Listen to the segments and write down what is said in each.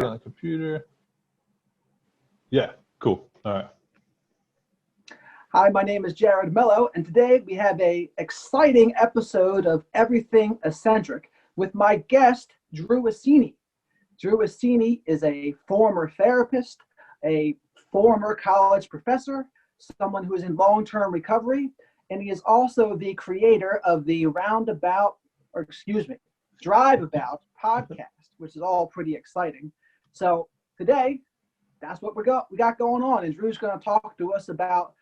on the computer. Yeah, cool. All right. Hi, my name is Jared Mello, and today we have a exciting episode of Everything Eccentric with my guest, Drew Assini. Drew Assini is a former therapist, a former college professor, someone who is in long-term recovery, and he is also the creator of the Drive About podcast, which is all pretty exciting. So today, that's what we got going on, and Drew's going to talk to us about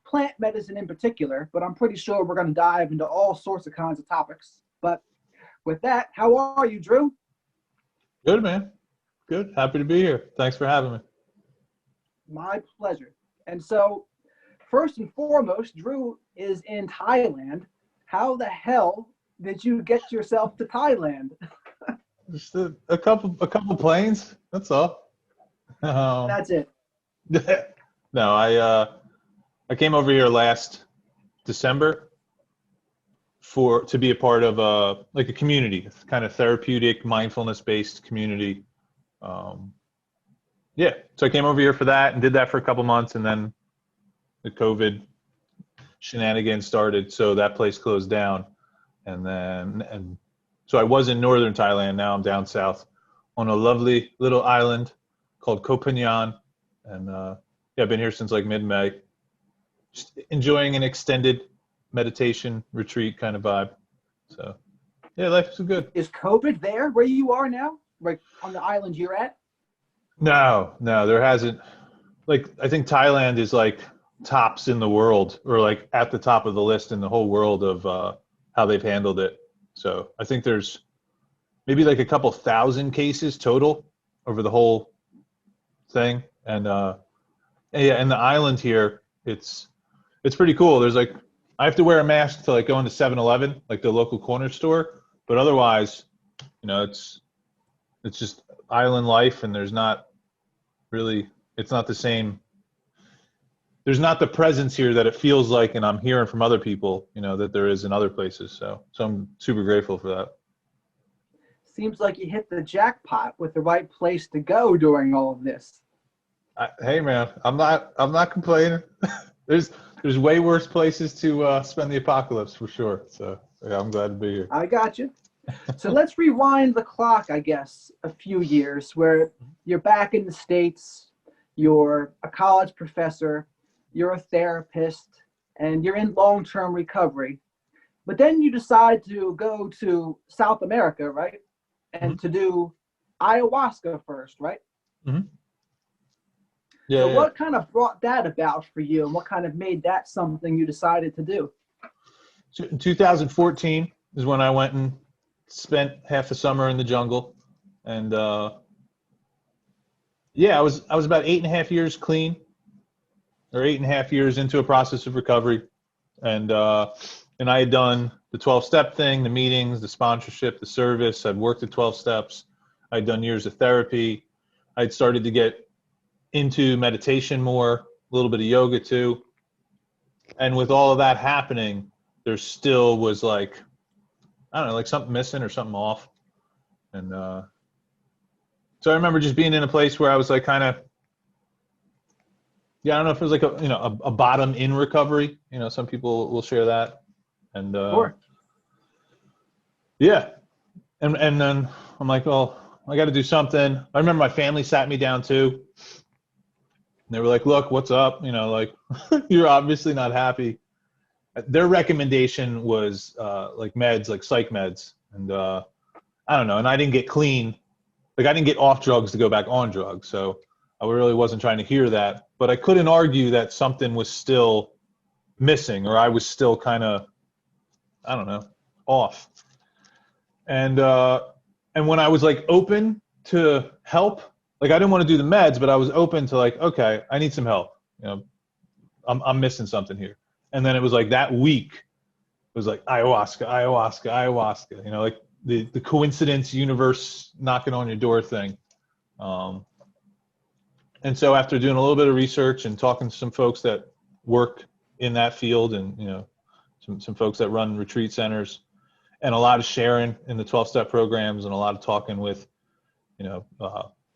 plant medicine in particular, but I'm pretty sure we're going to dive into all sorts of kinds of topics. But with that, how are you, Drew? Good, man. Good. Happy to be here. Thanks for having me. My pleasure. And so, first and foremost, Drew is in Thailand. How the hell did you get yourself to Thailand? Just a couple planes. That's all. That's it. No, I came over here last December to be a part of a community, kind of therapeutic, mindfulness-based community. Yeah, so I came over here for that and did that for a couple months, and then the COVID shenanigans started, so that place closed down. And so I was in northern Thailand. Now I'm down south on a lovely little island called Koh Phangan, and yeah, I've been here since like mid-May. Just enjoying an extended meditation retreat kind of vibe. So yeah, life is good. Is COVID there where you are now? Like on the island you're at? No, there hasn't. Like, I think Thailand is like tops in the world, or like at the top of the list in the whole world of how they've handled it. So I think there's maybe like a couple thousand cases total over the whole thing. And yeah, and the island here, it's pretty cool. There's like, I have to wear a mask to like go into 7-Eleven, like the local corner store, but otherwise, it's just island life, and there's not really, it's not the same. There's not the presence here that it feels like, and I'm hearing from other people, that there is in other places. So I'm super grateful for that. Seems like you hit the jackpot with the right place to go during all of this. Hey man, I'm not complaining. There's way worse places to spend the apocalypse for sure. So yeah, I'm glad to be here. I got you. So let's rewind the clock, I guess, a few years where you're back in the States, you're a college professor, you're a therapist, and you're in long-term recovery. But then you decide to go to South America, right? And to do ayahuasca first, right? Mm-hmm. Yeah. So what kind of brought that about for you, and what kind of made that something you decided to do? So in 2014 is when I went and spent half the summer in the jungle, and yeah, I was about 8.5 years clean, or 8.5 years into a process of recovery, and I had done the 12-step thing, the meetings, the sponsorship, the service. I'd worked at 12 steps. I'd done years of therapy. I'd started to get into meditation more, a little bit of yoga too, and with all of that happening, there still was like, I don't know, like something missing or something off. And so I remember just being in a place where I was like kind of, yeah, I don't know if it was like a bottom in recovery. Some people will share that. And Sure. Yeah. And then I'm like, well, I got to do something. I remember my family sat me down too. And they were like, look, what's up? Like, you're obviously not happy. Their recommendation was like meds, like psych meds. And I don't know. And I didn't get clean. Like, I didn't get off drugs to go back on drugs. So I really wasn't trying to hear that. But I couldn't argue that something was still missing, or I was still kind of, I don't know, off. And when I was like open to help, like I didn't want to do the meds, but I was open to like, okay, I need some help. I'm missing something here. And then it was like that week, it was like ayahuasca, like the coincidence universe knocking on your door thing. And so after doing a little bit of research and talking to some folks that work in that field, and some folks that run retreat centers, and a lot of sharing in the 12-step programs, and a lot of talking with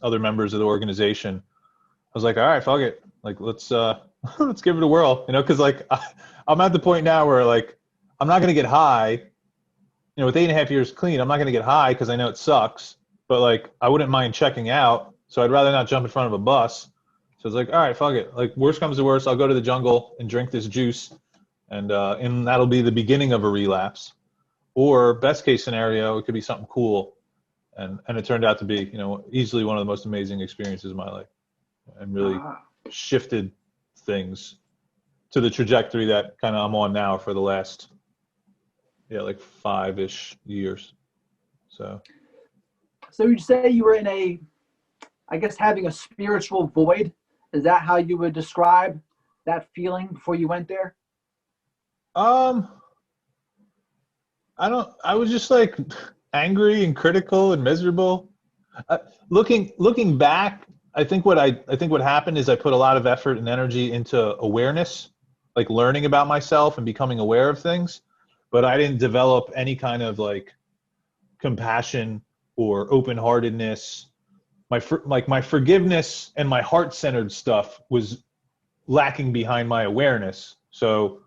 other members of the organization. I was like, all right, fuck it. Like, let's let's give it a whirl, you know, because like I'm at the point now where like I'm not gonna get high, you know, with 8.5 years clean. I'm not gonna get high because I know it sucks, but like I wouldn't mind checking out. So I'd rather not jump in front of a bus. So it's like, all right, fuck it. Like, worst comes to worst, I'll go to the jungle and drink this juice, and that'll be the beginning of a relapse. Or best case scenario, it could be something cool, and it turned out to be, you know, easily one of the most amazing experiences of my life, and really shifted things to the trajectory that kind of I'm on now for the last, like 5-ish years. So you'd say you were in I guess, having a spiritual void. Is that how you would describe that feeling before you went there? I was just like angry and critical and miserable. Looking back, I think what happened is I put a lot of effort and energy into awareness, like learning about myself and becoming aware of things, but I didn't develop any kind of like compassion or open-heartedness. My forgiveness and my heart-centered stuff was lacking behind my awareness. So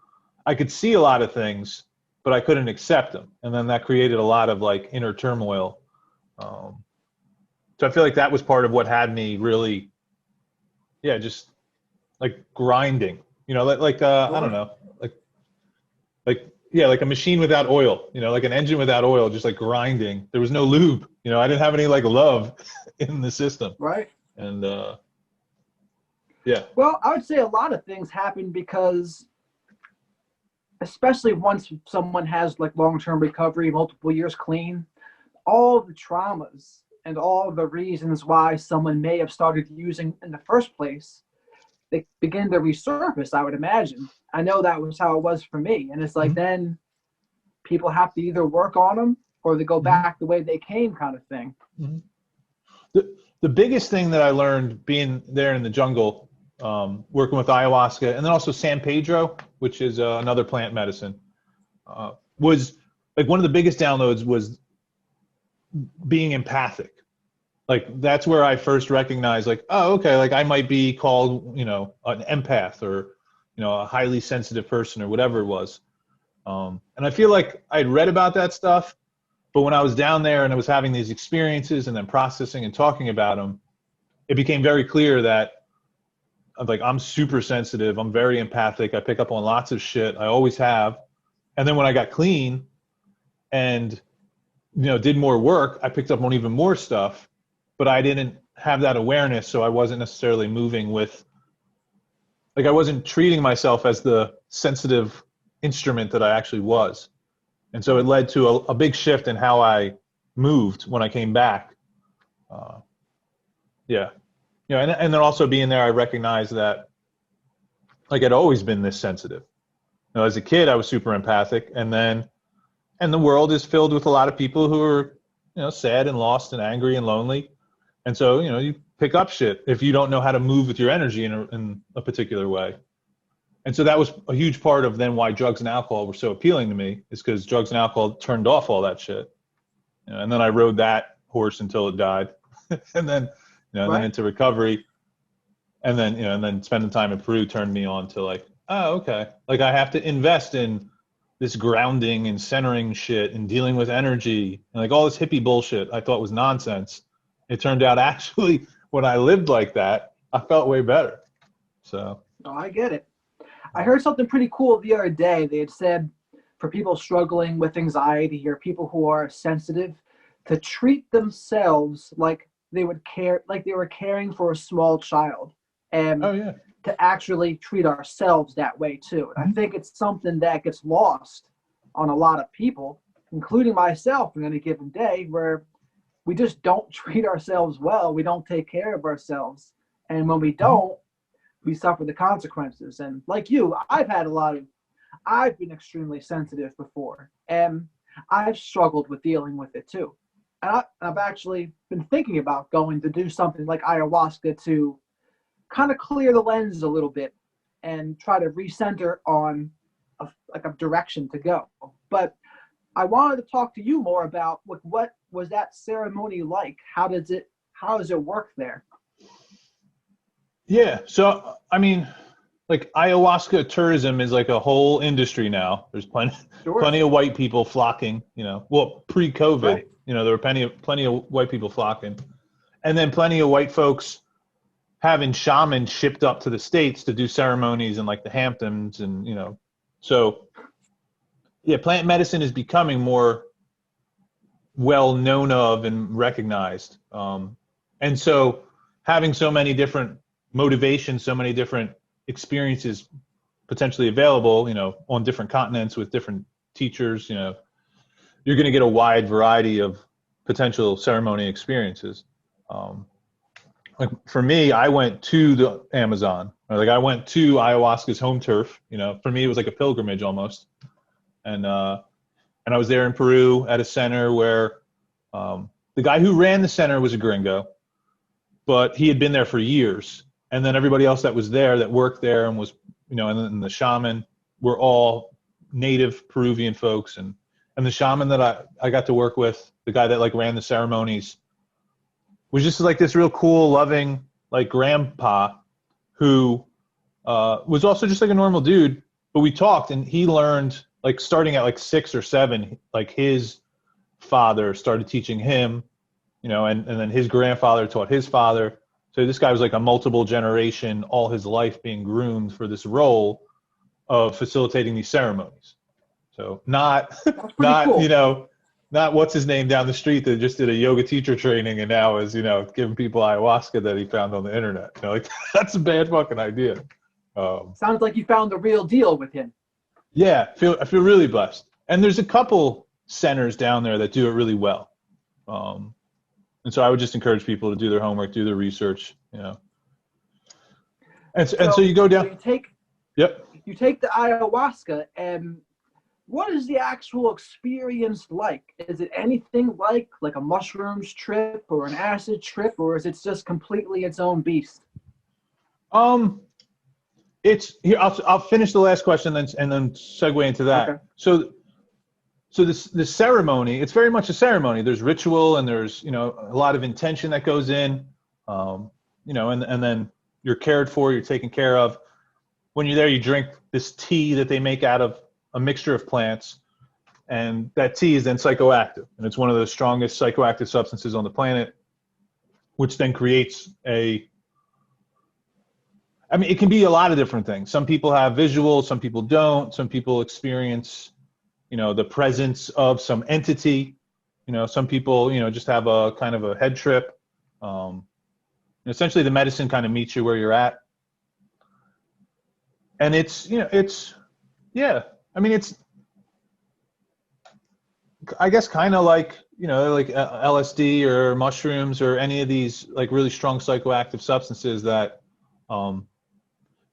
I could see a lot of things, but I couldn't accept them. And then that created a lot of like inner turmoil. So I feel like that was part of what had me really, just like grinding, you know, like I don't know, like a machine without oil, you know, like an engine without oil, just like grinding. There was no lube, you know, I didn't have any like love in the system. Right. And Well, I would say a lot of things happen because, especially once someone has like long-term recovery, multiple years clean, all the traumas and all the reasons why someone may have started using in the first place, they begin to resurface, I would imagine. I know that was how it was for me. And it's like, then people have to either work on them or they go back the way they came, kind of thing. The biggest thing that I learned being there in the jungle, working with ayahuasca, and then also San Pedro, which is another plant medicine, was like one of the biggest downloads was being empathic. Like that's where I first recognized like, oh, okay, like I might be called, you know, an empath or, you know, a highly sensitive person or whatever it was. And I feel like I'd read about that stuff, but when I was down there and I was having these experiences and then processing and talking about them, it became very clear that like I'm super sensitive. I'm very empathic. I pick up on lots of shit. I always have. And then when I got clean and, you know, did more work, I picked up on even more stuff, but I didn't have that awareness. So I wasn't necessarily moving with, like I wasn't treating myself as the sensitive instrument that I actually was. And so it led to a big shift in how I moved when I came back. You know, and then also being there, I recognized that like I'd always been this sensitive. You know, as a kid, I was super empathic, and the world is filled with a lot of people who are, you know, sad and lost and angry and lonely. And so, you know, you pick up shit if you don't know how to move with your energy in a particular way. And so that was a huge part of then why drugs and alcohol were so appealing to me, is because drugs and alcohol turned off all that shit. You know, and then I rode that horse until it died. And then, you know, then into recovery. And then, you know, and then spending time in Peru turned me on to like, oh, okay. Like I have to invest in this grounding and centering shit and dealing with energy and like all this hippie bullshit I thought was nonsense. It turned out actually when I lived like that, I felt way better. So. Oh, I get it. I heard something pretty cool the other day. They had said for people struggling with anxiety or people who are sensitive to treat themselves like they would care, like they were caring for a small child, and to actually treat ourselves that way too. And I think it's something that gets lost on a lot of people, including myself, in any given day, where we just don't treat ourselves well. We don't take care of ourselves. And when we don't, we suffer the consequences. And like you, I've been extremely sensitive before, and I've struggled with dealing with it too. And I've actually been thinking about going to do something like ayahuasca to kind of clear the lens a little bit and try to recenter on a direction to go. But I wanted to talk to you more about what was that ceremony like? How does it how does it work there? Yeah. So, I mean, like ayahuasca tourism is like a whole industry now. There's Sure. plenty of white people flocking, well, pre-COVID, Right. there were plenty of white people flocking, and then plenty of white folks having shamans shipped up to the States to do ceremonies in like the Hamptons. And, so yeah, plant medicine is becoming more well known of and recognized. And so having so many different motivations, so many different experiences potentially available, on different continents with different teachers, you're going to get a wide variety of potential ceremony experiences. Like for me, I went to the Amazon, or like I went to ayahuasca's home turf. For me, it was like a pilgrimage almost. And I was there in Peru at a center where the guy who ran the center was a gringo, but he had been there for years. And then everybody else that was there, that worked there and was, and then the shaman were all native Peruvian folks. And the shaman that I got to work with, the guy that like ran the ceremonies, was just like this real cool, loving, like grandpa who was also just like a normal dude. But we talked and he learned, like starting at like 6 or 7, like his father started teaching him, and then his grandfather taught his father. So this guy was like a multiple generation, all his life being groomed for this role of facilitating these ceremonies. So not, That's pretty cool. not what's his name down the street that just did a yoga teacher training and now is, giving people ayahuasca that he found on the internet. Like that's a bad fucking idea. Sounds like you found the real deal with him. Yeah, I feel really blessed. And there's a couple centers down there that do it really well. And so I would just encourage people to do their homework, do their research, And so you go down. So Yep. you take the ayahuasca, and what is the actual experience like? Is it anything like a mushrooms trip or an acid trip, or is it just completely its own beast? It's here. I'll finish the last question and then segue into that. Okay. So this ceremony, it's very much a ceremony. There's ritual and there's a lot of intention that goes in, and then you're cared for, you're taken care of. When you're there, you drink this tea that they make out of a mixture of plants, and that tea is then psychoactive, and it's one of the strongest psychoactive substances on the planet, which then creates it can be a lot of different things. Some people have visuals, some people don't. Some people experience, the presence of some entity. Some people, just have a kind of a head trip. Essentially, the medicine kind of meets you where you're at. And it's, yeah. It's, I guess, kind of like, like LSD or mushrooms or any of these like really strong psychoactive substances that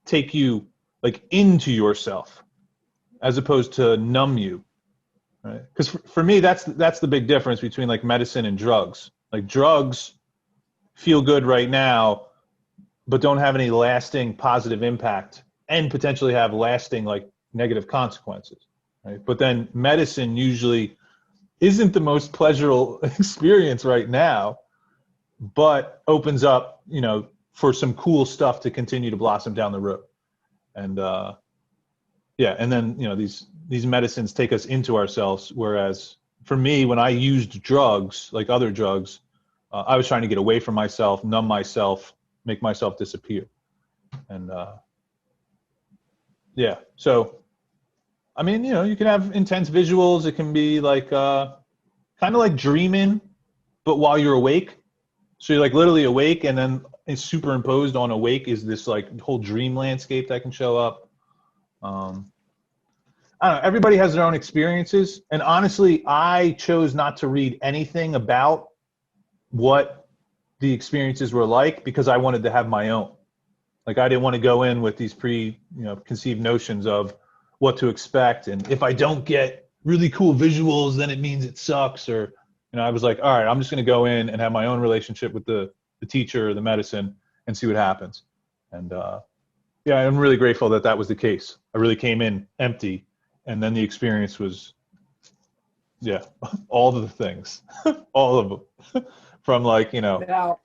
take you like into yourself as opposed to numb you, right? Because for me, that's the big difference between like medicine and drugs. Like drugs feel good right now, but don't have any lasting positive impact and potentially have lasting like negative consequences, right? But then medicine usually isn't the most pleasurable experience right now, but opens up, for some cool stuff to continue to blossom down the road. And and then these medicines take us into ourselves. Whereas for me, when I used drugs, like other drugs, I was trying to get away from myself, numb myself, make myself disappear. And so you can have intense visuals. It can be like kind of like dreaming, but while you're awake. So you're like literally awake, and then it's superimposed on awake is this like whole dream landscape that can show up. I don't know. Everybody has their own experiences, and honestly, I chose not to read anything about what the experiences were like because I wanted to have my own. Like I didn't want to go in with these conceived notions of what to expect, and if I don't get really cool visuals, then it means it sucks. Or I was like, all right, I'm just going to go in and have my own relationship with the teacher or the medicine and see what happens. And I'm really grateful that was the case. I really came in empty, and then the experience was, all of the things, all of them, from like Now,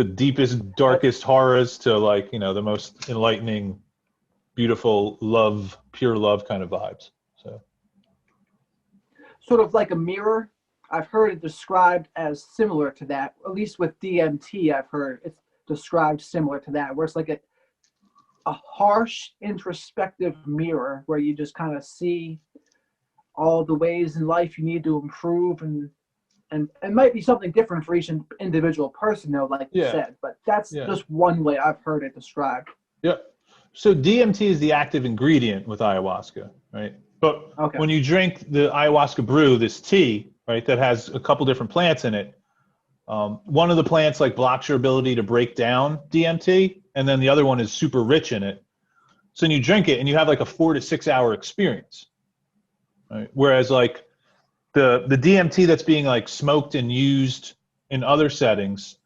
the deepest, darkest horrors to like, the most enlightening, beautiful love, pure love kind of vibes. So Sort of like a mirror. I've heard it described as similar to that. At least with DMT, I've heard it's described similar to that, where it's like a harsh, introspective mirror where you just kind of see all the ways in life you need to improve, and it might be something different for each individual person, though, like you said. But that's just one way I've heard it described. Yeah. So DMT is the active ingredient with ayahuasca, right? But when you drink the ayahuasca brew, this tea, right, that has a couple different plants in it, one of the plants like blocks your ability to break down DMT, and then the other one is super rich in it. So then you drink it and you have like a 4 to 6 hour experience, right? Whereas like the DMT that's being like smoked and used in other settings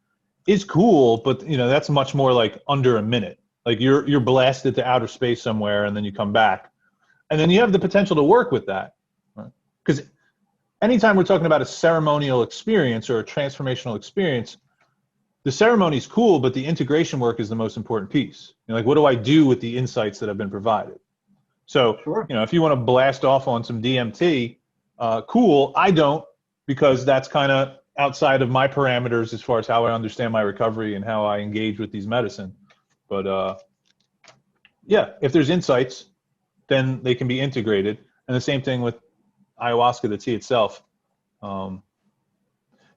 is cool, but that's much more like under a minute. Like you're blasted to outer space somewhere and then you come back. And then you have the potential to work with that. Because anytime we're talking about a ceremonial experience or a transformational experience, the ceremony is cool, but the integration work is the most important piece. Like, what do I do with the insights that have been provided? So, if you want to blast off on some DMT, cool. I don't, because that's kind of outside of my parameters as far as how I understand my recovery and how I engage with these medicine. But if there's insights, then they can be integrated. And the same thing with ayahuasca, the tea itself. And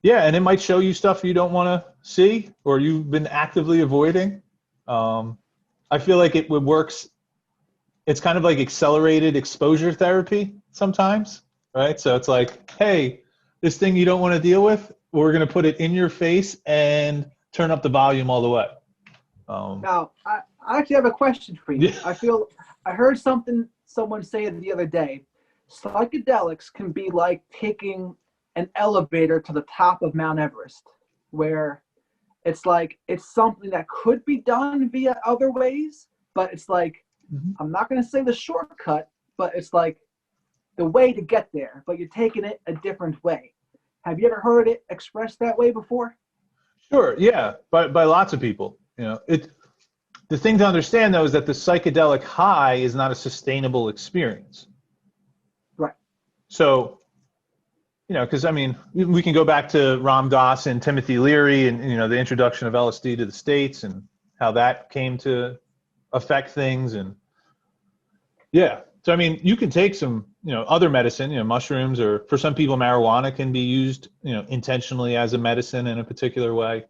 it might show you stuff you don't want to see or you've been actively avoiding. I feel like it works. It's kind of like accelerated exposure therapy sometimes, right? So it's like, hey, this thing you don't want to deal with, we're going to put it in your face and turn up the volume all the way. Now, I actually have a question for you. I heard someone say the other day, psychedelics can be like taking an elevator to the top of Mount Everest, where it's like it's something that could be done via other ways, but it's like, I'm not going to say the shortcut, but it's like the way to get there, but you're taking it a different way. Have you ever heard it expressed that way before? Sure, yeah, by lots of people. The thing to understand, though, is that the psychedelic high is not a sustainable experience. Right. So, because, we can go back to Ram Dass and Timothy Leary and, the introduction of LSD to the States and how that came to affect things. And, so, you can take some, other medicine, mushrooms, or for some people, marijuana can be used, intentionally as a medicine in a particular way.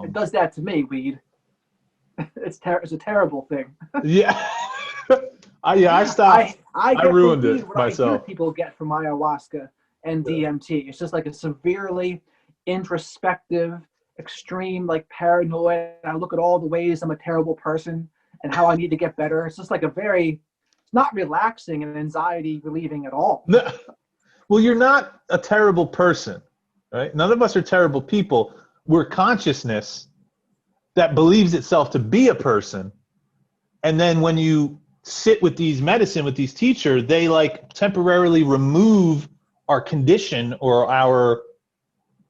It does that to me, weed. It's a terrible thing. Yeah. I stopped. I ruined it myself. I hear people get from ayahuasca and DMT. It's just like a severely introspective, extreme, like paranoid. I look at all the ways I'm a terrible person and how I need to get better. It's just like it's not relaxing and anxiety relieving at all. No. Well, you're not a terrible person, right? None of us are terrible people. We're consciousness that believes itself to be a person. And then when you sit with these medicine, with these teachers, they like temporarily remove our condition or our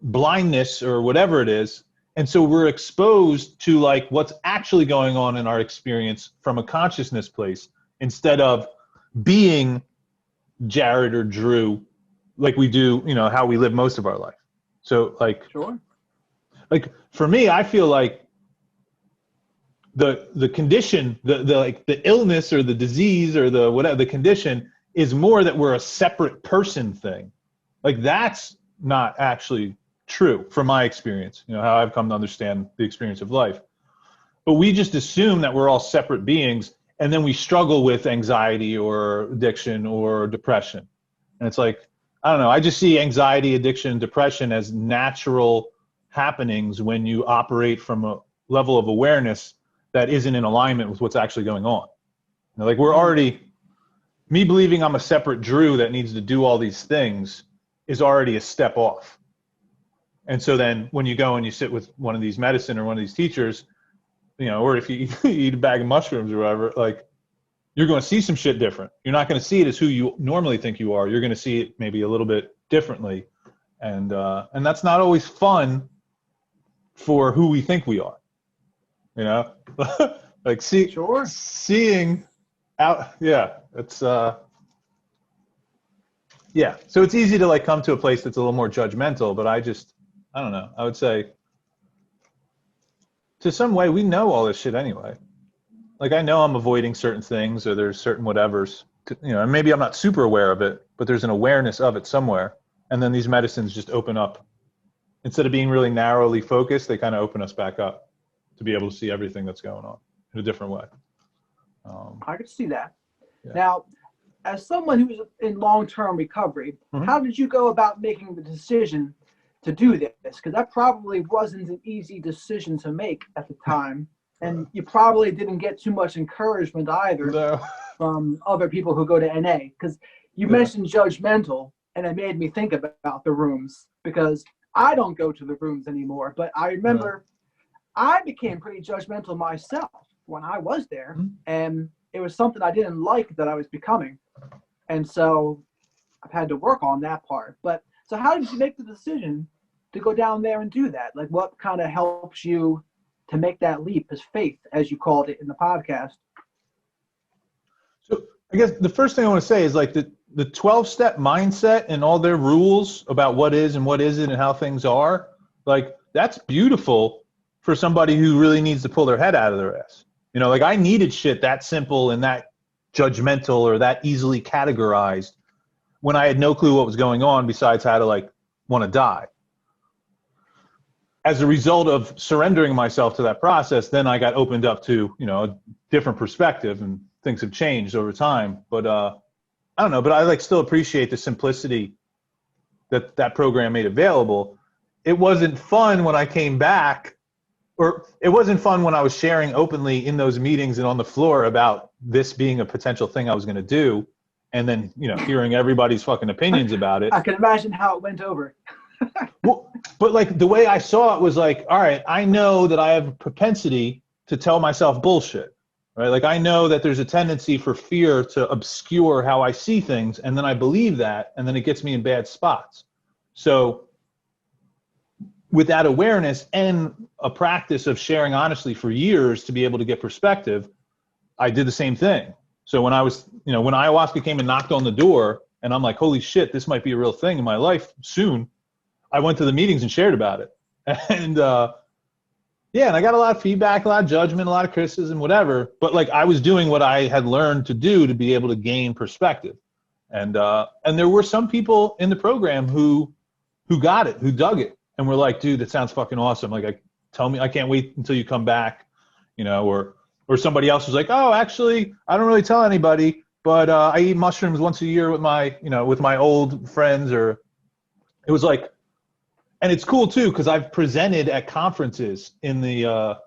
blindness or whatever it is. And so we're exposed to like what's actually going on in our experience from a consciousness place instead of being Jared or Drew like we do, how we live most of our life. So like, like for me, I feel like the condition, the illness or the disease or the whatever, the condition is more that we're a separate person thing. Like that's not actually true from my experience, how I've come to understand the experience of life. But we just assume that we're all separate beings, and then we struggle with anxiety or addiction or depression. And it's like, I don't know, I just see anxiety, addiction, depression as natural happenings when you operate from a level of awareness that isn't in alignment with what's actually going on. Like we're already, me believing I'm a separate Drew that needs to do all these things is already a step off. And so then when you go and you sit with one of these medicine or one of these teachers, or if you eat a bag of mushrooms or whatever, like you're going to see some shit different. You're not going to see it as who you normally think you are. You're going to see it maybe a little bit differently. And that's not always fun for who we think we are, you know, like seeing out. Yeah. It's, yeah. So it's easy to like come to a place that's a little more judgmental, but I don't know. I would say to some way we know all this shit anyway. Like I know I'm avoiding certain things or there's certain whatevers, you know, and maybe I'm not super aware of it, but there's an awareness of it somewhere. And then these medicines just open up. Instead of being really narrowly focused, they kind of open us back up to be able to see everything that's going on in a different way. I could see that. Yeah. Now, as someone who's in long-term recovery, how did you go about making the decision to do this? Because that probably wasn't an easy decision to make at the time. And you probably didn't get too much encouragement either from other people who go to NA. Because you mentioned judgmental, and it made me think about the rooms. Because I don't go to the rooms anymore. But I remember I became pretty judgmental myself when I was there. And it was something I didn't like that I was becoming. And so I've had to work on that part. But so how did you make the decision to go down there and do that? Like what kind of helps you to make that leap as faith, as you called it in the podcast? So I guess the first thing I want to say is like the 12-step mindset and all their rules about what is and what isn't and how things are, like that's beautiful for somebody who really needs to pull their head out of their ass. You know, like I needed shit that simple and that judgmental or that easily categorized when I had no clue what was going on besides how to like want to die. As a result of surrendering myself to that process, then I got opened up to, you know, a different perspective and things have changed over time. But I don't know, but I like still appreciate the simplicity that program made available. It wasn't fun when I came back, or it wasn't fun when I was sharing openly in those meetings and on the floor about this being a potential thing I was going to do. And then, you know, hearing everybody's fucking opinions about it. I can imagine how it went over. Well, but like the way I saw it was like, all right, I know that I have a propensity to tell myself bullshit, right? Like I know that there's a tendency for fear to obscure how I see things. And then I believe that, and then it gets me in bad spots. So with that awareness and a practice of sharing honestly for years to be able to get perspective, I did the same thing. So when I was, you know, when ayahuasca came and knocked on the door and I'm like, holy shit, this might be a real thing in my life soon, I went to the meetings and shared about it. And and I got a lot of feedback, a lot of judgment, a lot of criticism, whatever. But like I was doing what I had learned to do to be able to gain perspective. And there were some people in the program who got it, who dug it. And we're like, dude, that sounds fucking awesome. Like, I can't wait until you come back, you know, or somebody else was like, oh, actually, I don't really tell anybody, but I eat mushrooms once a year with my old friends. Or it was like, and it's cool too, because I've presented at conferences in the,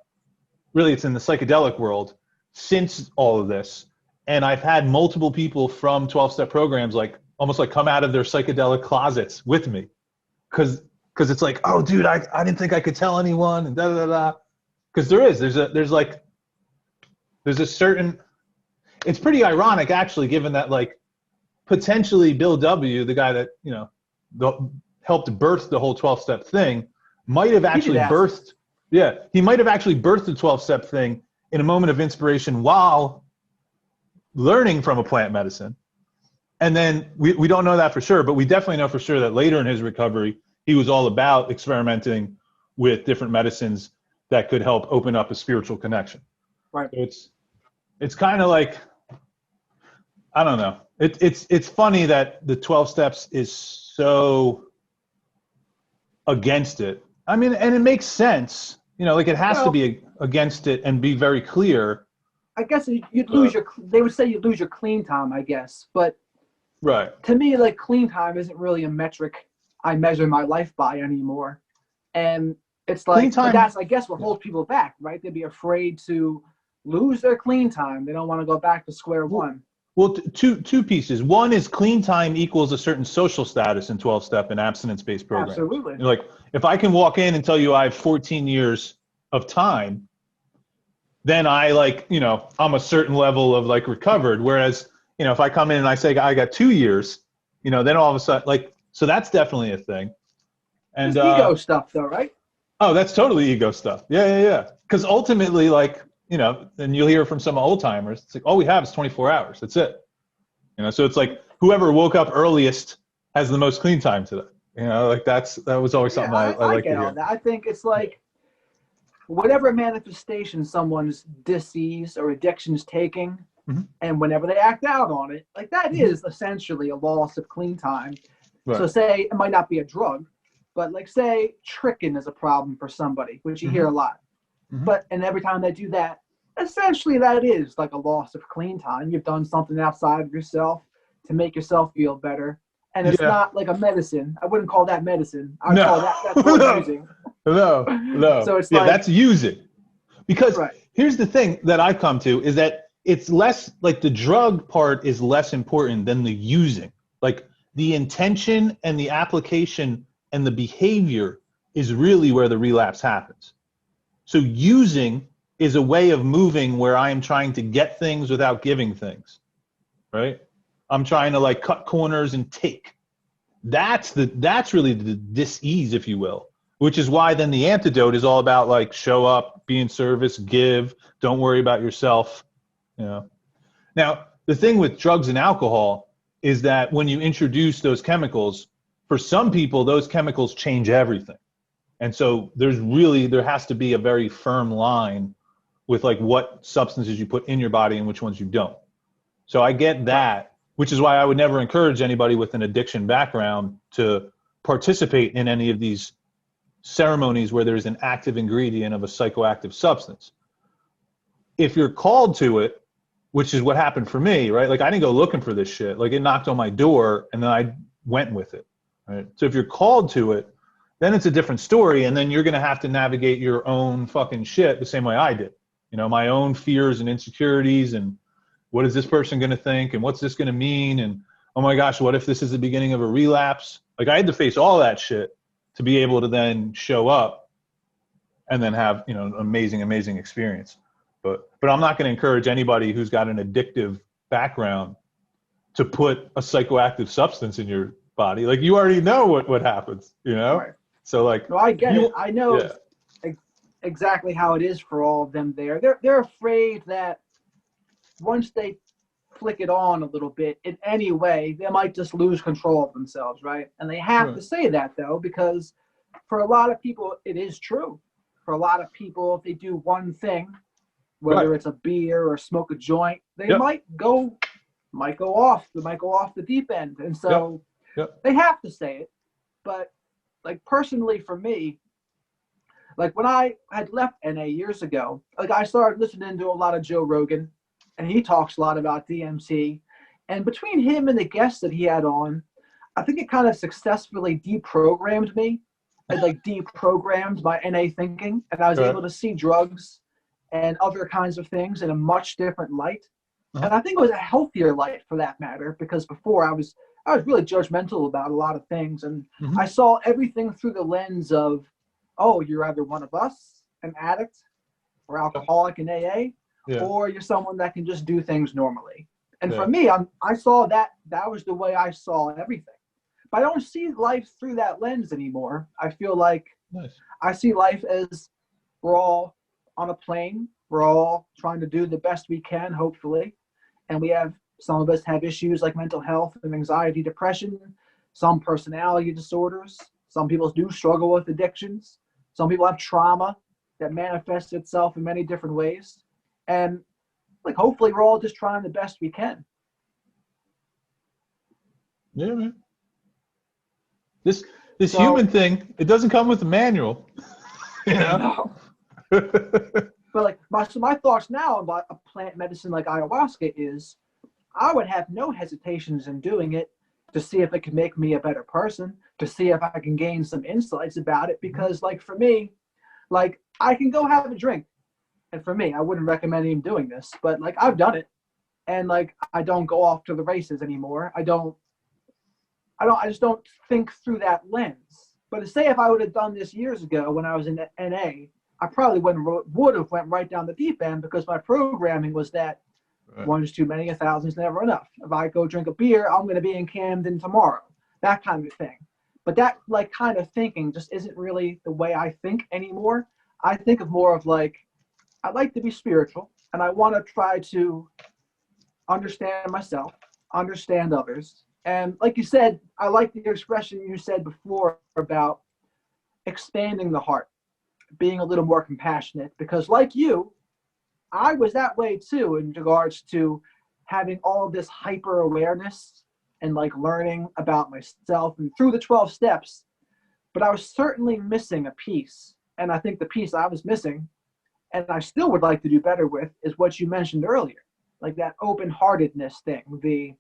really it's in the psychedelic world since all of this. And I've had multiple people from 12-step programs, like almost like come out of their psychedelic closets with me. Because it's like, oh, dude, I didn't think I could tell anyone, and da-da-da-da. Because there's a certain, it's pretty ironic, actually, given that, like, potentially Bill W., the guy that, you know, helped birth the whole 12-step thing, might have actually birthed the 12-step thing in a moment of inspiration while learning from a plant medicine. And then we don't know that for sure, but we definitely know for sure that later in his recovery, he was all about experimenting with different medicines that could help open up a spiritual connection. Right. So it's kind of like, I don't know. It's funny that the 12 steps is so against it. I mean, and it makes sense. You know, like it has to be against it and be very clear. I guess you'd lose they would say you'd lose your clean time, I guess. But right. To me, like clean time isn't really a metric I measure my life by anymore. And it's like, that's, I guess, what holds people back, right? They'd be afraid to lose their clean time. They don't want to go back to square one. Well, two pieces. One is clean time equals a certain social status in 12-step and abstinence-based programs. Absolutely. You're like, if I can walk in and tell you I have 14 years of time, then I like, you know, I'm a certain level of like recovered. Whereas, you know, if I come in and I say I got 2 years, you know, then all of a sudden, like, so that's definitely a thing. And it's ego stuff though, right? Oh, that's totally ego stuff. Yeah, yeah, yeah. Because ultimately, like, you know, and you'll hear from some old timers, it's like all we have is 24 hours. That's it. You know, so it's like whoever woke up earliest has the most clean time today. You know, like that was always Yeah, something I I like to get all hear. that. I think it's Yeah. like whatever manifestation someone's disease or addiction's taking, Mhm. and whenever they act out on it, like that Mhm. is essentially a loss of clean time. So Right. say it might not be a drug, but like say tricking is a problem for somebody, which you hear a Hmm. lot. Hmm. But and every time they do that, essentially that is like a loss of clean time. You've done something outside of yourself to make yourself feel better. And it's Yeah. not like a medicine. I wouldn't call that medicine. I would No. call that's called No. using. No. No. So it's Yeah, like, that's using. Because right. here's the thing that I've come to is that it's less like the drug part is less important than the using. Like the intention and the application and the behavior is really where the relapse happens. So using is a way of moving where I am trying to get things without giving things, right? I'm trying to like cut corners and take. That's really the dis-ease, if you will, which is why then the antidote is all about like show up, be in service, give, don't worry about yourself. You know. Now the thing with drugs and alcohol is that when you introduce those chemicals, for some people those chemicals change everything, and so there has to be a very firm line with like what substances you put in your body and which ones you don't. So I get Right. that, which is why I would never encourage anybody with an addiction background to participate in any of these ceremonies where there's an active ingredient of a psychoactive substance. If you're called to it, which is what happened for me, right? Like I didn't go looking for this shit. Like it knocked on my door and then I went with it. Right. So if you're called to it, then it's a different story. And then you're going to have to navigate your own fucking shit the same way I did. You know, my own fears and insecurities and what is this person going to think and what's this going to mean and oh my gosh, what if this is the beginning of a relapse? Like I had to face all that shit to be able to then show up and then have, you know, an amazing experience. But I'm not going to encourage anybody who's got an addictive background to put a psychoactive substance in your body. Like you already know what happens, you know? Right. So like No, I if get it. you I know yeah. exactly how it is for all of them there. They're afraid that once they flick it on a little bit in any way, they might just lose control of themselves, right? And they have Right. to say that though, because for a lot of people, it is true. For a lot of people, if they do one thing, Right. whether it's a beer or smoke a joint, they Yep. might go off. They might go off the deep end. And Yep. so Yep. they have to say it. But like personally for me, like when I had left NA years ago, like I started listening to a lot of Joe Rogan, and he talks a lot about DMT. And between him and the guests that he had on, I think it kind of successfully deprogrammed me. It like deprogrammed my NA thinking, and I was Right. able to see drugs and other kinds of things in a much different light. Uh-huh. And I think it was a healthier light for that matter, because before I was really judgmental about a lot of things, and I Mm-hmm. saw everything through the lens of, oh, you're either one of us, an addict or alcoholic in AA, Yeah. or you're someone that can just do things normally. And for Yeah. me, I saw that was the way I saw everything. But I don't see life through that lens anymore. I feel like Nice. I see life as we're all on a plane. We're all trying to do the best we can, hopefully. And we have some of us have issues like mental health and anxiety, depression, some personality disorders. Some people do struggle with addictions. Some people have trauma that manifests itself in many different ways. And like hopefully we're all just trying the best we can. Yeah, man. This human So thing, it doesn't come with a manual, you know? no. But like my thoughts now about a plant medicine like ayahuasca is I would have no hesitations in doing it to see if it can make me a better person, to see if I can gain some insights about it. Because like for me, like I can go have a drink. And for me, I wouldn't recommend even doing this, but like I've done it. And like I don't go off to the races anymore. I just don't think through that lens. But to say if I would have done this years ago when I was in NA, I probably would have went right down the deep end, because my programming was that Right. one is too many, a thousand is never enough. If I go drink a beer, I'm going to be in Camden tomorrow. That kind of thing. but that like kind of thinking just isn't really the way I think anymore. I think of more of like, I like to be spiritual and I want to try to understand myself, understand others. And like you said, I like the expression you said before about expanding the heart, being a little more compassionate, because like you, I was that way too in regards to having all of this hyper awareness and like learning about myself and through the 12 steps. But I was certainly missing a piece. And I think the piece I was missing, and I still would like to do better with, is what you mentioned earlier, like that open-heartedness thing, the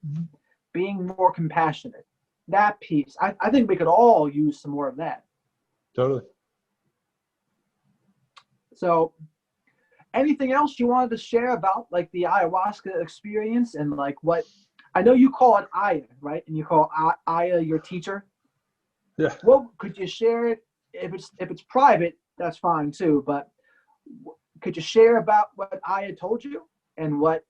being more compassionate. That piece, I think we could all use some more of that. Totally. So anything else you wanted to share about like the ayahuasca experience and like what, I know you call it Aya, right? And you call Aya your teacher. Yeah. Well, could you share it? If it's private, that's fine too. But could you share about what Aya told you and what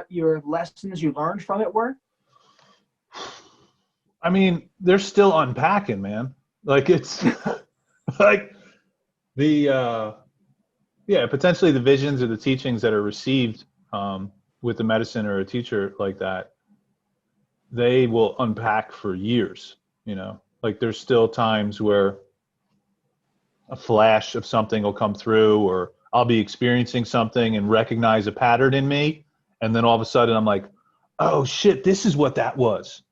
your lessons you learned from it were? I mean, they're still unpacking, man. Like it's like the potentially the visions or the teachings that are received with the medicine or a teacher like that, they will unpack for years, you know. Like there's still times where a flash of something will come through, or I'll be experiencing something and recognize a pattern in me, and then all of a sudden I'm like, oh shit, this is what that was.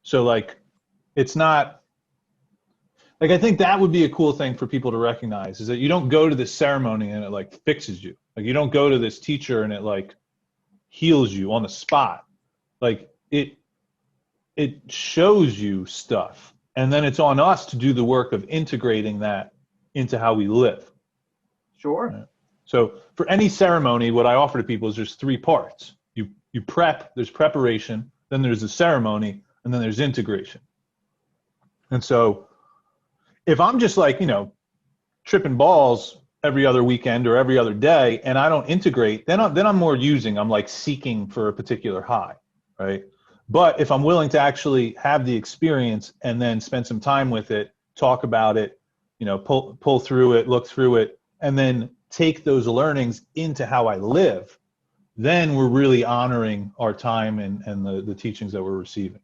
So like it's not like, I think that would be a cool thing for people to recognize, is that you don't go to this ceremony and it like fixes you. Like you don't go to this teacher and it like heals you on the spot. Like it shows you stuff, and then it's on us to do the work of integrating that into how we live. Sure. Right? So for any ceremony, what I offer to people is there's 3 parts. You prep, there's preparation, then there's the ceremony, and then there's integration. And so if I'm just like, you know, tripping balls every other weekend or every other day and I don't integrate, then I'm more I'm like seeking for a particular high, right? But if I'm willing to actually have the experience and then spend some time with it, talk about it, you know, pull through it, look through it, and then take those learnings into how I live, then we're really honoring our time and the teachings that we're receiving.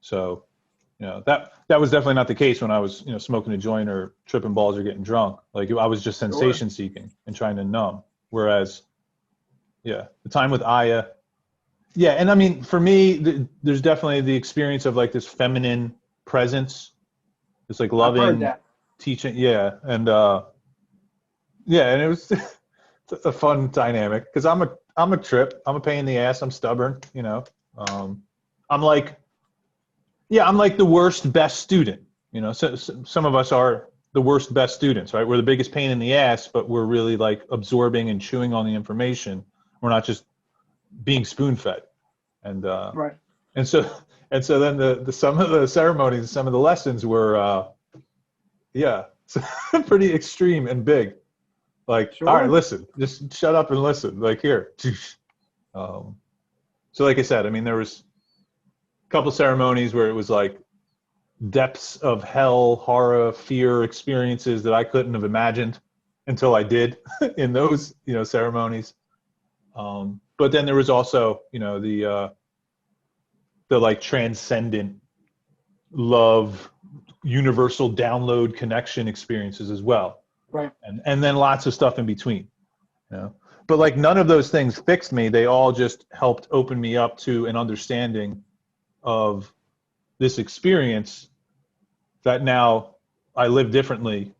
So, you know, that was definitely not the case when I was, you know, smoking a joint or tripping balls or getting drunk. Like I was just sensation seeking and trying to numb. Whereas, yeah, the time with Aya, yeah, and I mean, for me, there's definitely the experience of like this feminine presence, this like loving teaching, yeah, and it was it's a fun dynamic because I'm a trip, I'm a pain in the ass, I'm stubborn, you know, I'm like the worst best student, you know. So some of us are the worst best students, right? We're the biggest pain in the ass, but we're really like absorbing and chewing on the information. We're not just being spoon fed. And right. And so then the some of the ceremonies, some of the lessons were pretty extreme and big. Like, all right, listen, just shut up and listen. Like here. So like I said, I mean, there was a couple ceremonies where it was like depths of hell, horror, fear experiences that I couldn't have imagined until I did in those, you know, ceremonies. But then there was also, you know, the like transcendent love, universal download connection experiences as well. Right. And then lots of stuff in between, you know. But like none of those things fixed me. They all just helped open me up to an understanding of this experience that now I live differently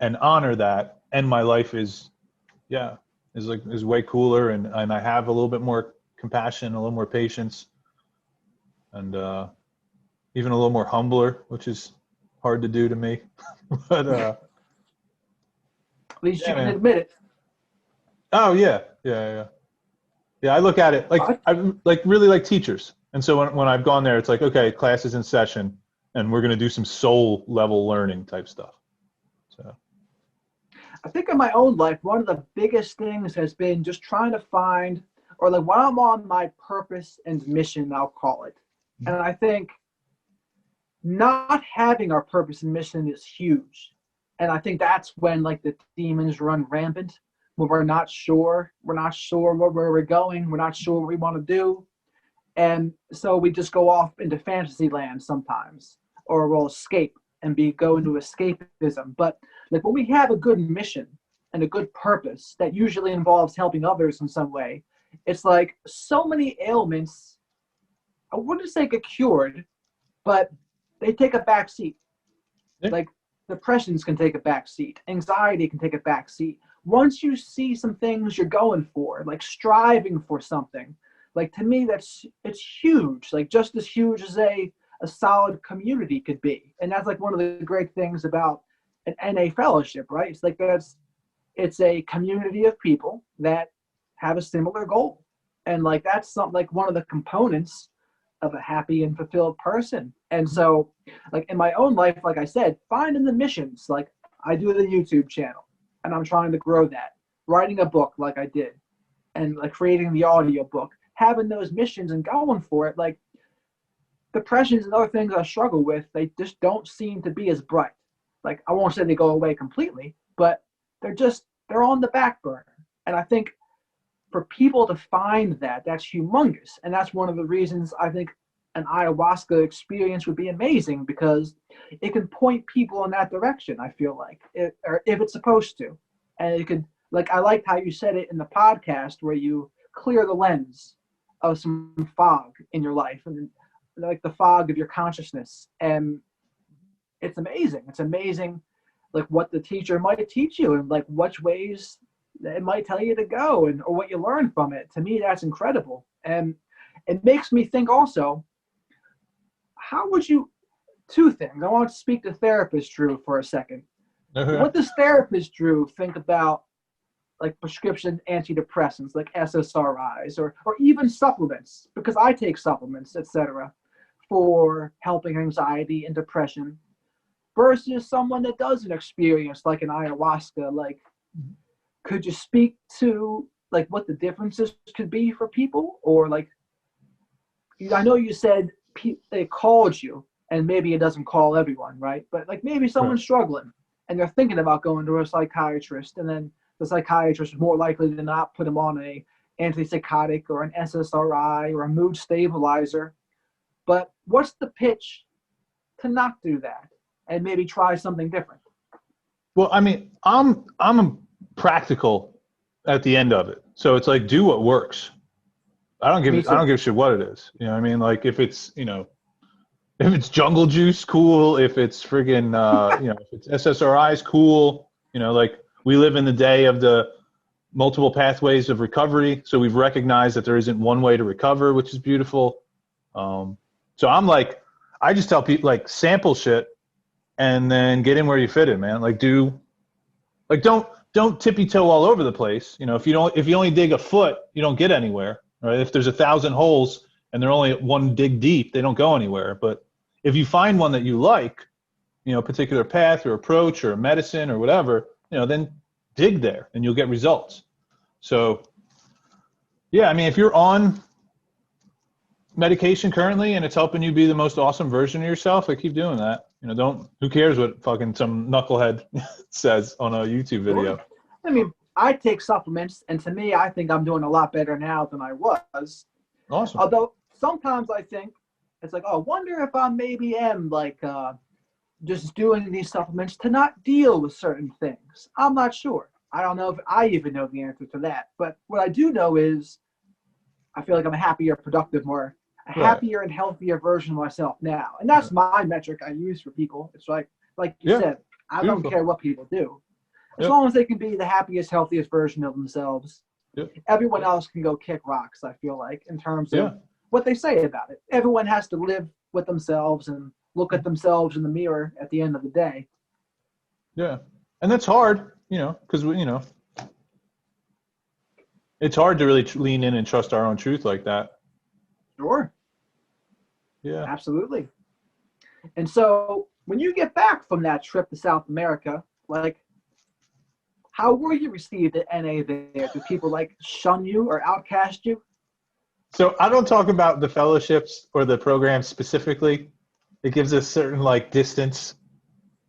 and honor that. And my life is way cooler. And I have a little bit more compassion, a little more patience, and even a little more humbler, which is hard to do to me. But at least you can admit it. Oh yeah. I look at it like I like really like teachers, and so when I've gone there, it's like, okay, class is in session, and we're gonna do some soul level learning type stuff. So I think in my own life, one of the biggest things has been just trying to find, or like when I'm on my purpose and mission, I'll call it. And I think not having our purpose and mission is huge. And I think that's when like the demons run rampant, when we're not sure where we're going, we're not sure what we want to do. And so we just go off into fantasy land sometimes, or we'll escape and go into escapism. But like when we have a good mission and a good purpose that usually involves helping others in some way, it's like so many ailments, I wouldn't say get cured, but they take a back seat. Yeah. Like depressions can take a back seat. Anxiety can take a back seat. Once you see some things you're going for, like striving for something, like to me, it's huge. Like just as huge as a solid community could be. And that's like one of the great things about an NA fellowship, right? It's like it's a community of people that have a similar goal. And like that's something like one of the components of a happy and fulfilled person. And so like in my own life, like I said, finding the missions, like I do the YouTube channel and I'm trying to grow that, writing a book like I did, and like creating the audio book, having those missions and going for it. Like depressions and other things I struggle with, they just don't seem to be as bright. Like I won't say they go away completely, but they're on the back burner. And I think for people to find that, that's humongous. And that's one of the reasons I think an ayahuasca experience would be amazing, because it can point people in that direction, I feel like, or if it's supposed to. And it could, like, I liked how you said it in the podcast where you clear the lens of some fog in your life, and like the fog of your consciousness. And it's amazing. It's amazing, like what the teacher might teach you and like which ways it might tell you to go, and or what you learn from it. To me, that's incredible. And it makes me think also, how would you, two things. I want to speak to therapist Drew for a second. What does therapist Drew think about like prescription antidepressants like SSRIs or even supplements? Because I take supplements, etc., for helping anxiety and depression, versus someone that doesn't experience like an ayahuasca. Like, could you speak to like what the differences could be for people? Or like, I know you said they called you, and maybe it doesn't call everyone, right? But like maybe someone's struggling and they're thinking about going to a psychiatrist, and then the psychiatrist is more likely than not put them on a antipsychotic or an SSRI or a mood stabilizer. But what's the pitch to not do that and maybe try something different? Well, I mean, I'm practical at the end of it. So it's like, do what works. I don't give a shit what it is. You know what I mean? Like if it's, if it's jungle juice, cool. If it's friggin', if it's SSRIs, cool. Like we live in the day of the multiple pathways of recovery. So we've recognized that there isn't one way to recover, which is beautiful. So I'm like, I just tell people like sample shit and then get in where you fit in, man. Like don't tippy toe all over the place. If you only dig a foot, you don't get anywhere, right? If there's 1,000 holes and they're only one dig deep, they don't go anywhere. But if you find one that you like, a particular path or approach or medicine or whatever, then dig there and you'll get results. So yeah, I mean, if you're on medication currently and it's helping you be the most awesome version of yourself, like keep doing that. Who cares what fucking some knucklehead says on a YouTube video? I mean, I take supplements, and to me, I think I'm doing a lot better now than I was. Awesome. Although sometimes I think it's like, oh, I wonder if I maybe am like just doing these supplements to not deal with certain things. I'm not sure. I don't know if I even know the answer to that. But what I do know is I feel like I'm a happier, productive, a happier and healthier version of myself now. And that's my metric I use for people. It's like you said, I don't care what people do. As long as they can be the happiest, healthiest version of themselves, everyone else can go kick rocks, I feel like, in terms of what they say about it. Everyone has to live with themselves and look at themselves in the mirror at the end of the day. Yeah. And that's hard, because, it's hard to really lean in and trust our own truth like that. Sure. Yeah. Absolutely. And so when you get back from that trip to South America, like, how were you received at NA there? Do people like shun you or outcast you? So I don't talk about the fellowships or the programs specifically, it gives a certain like distance.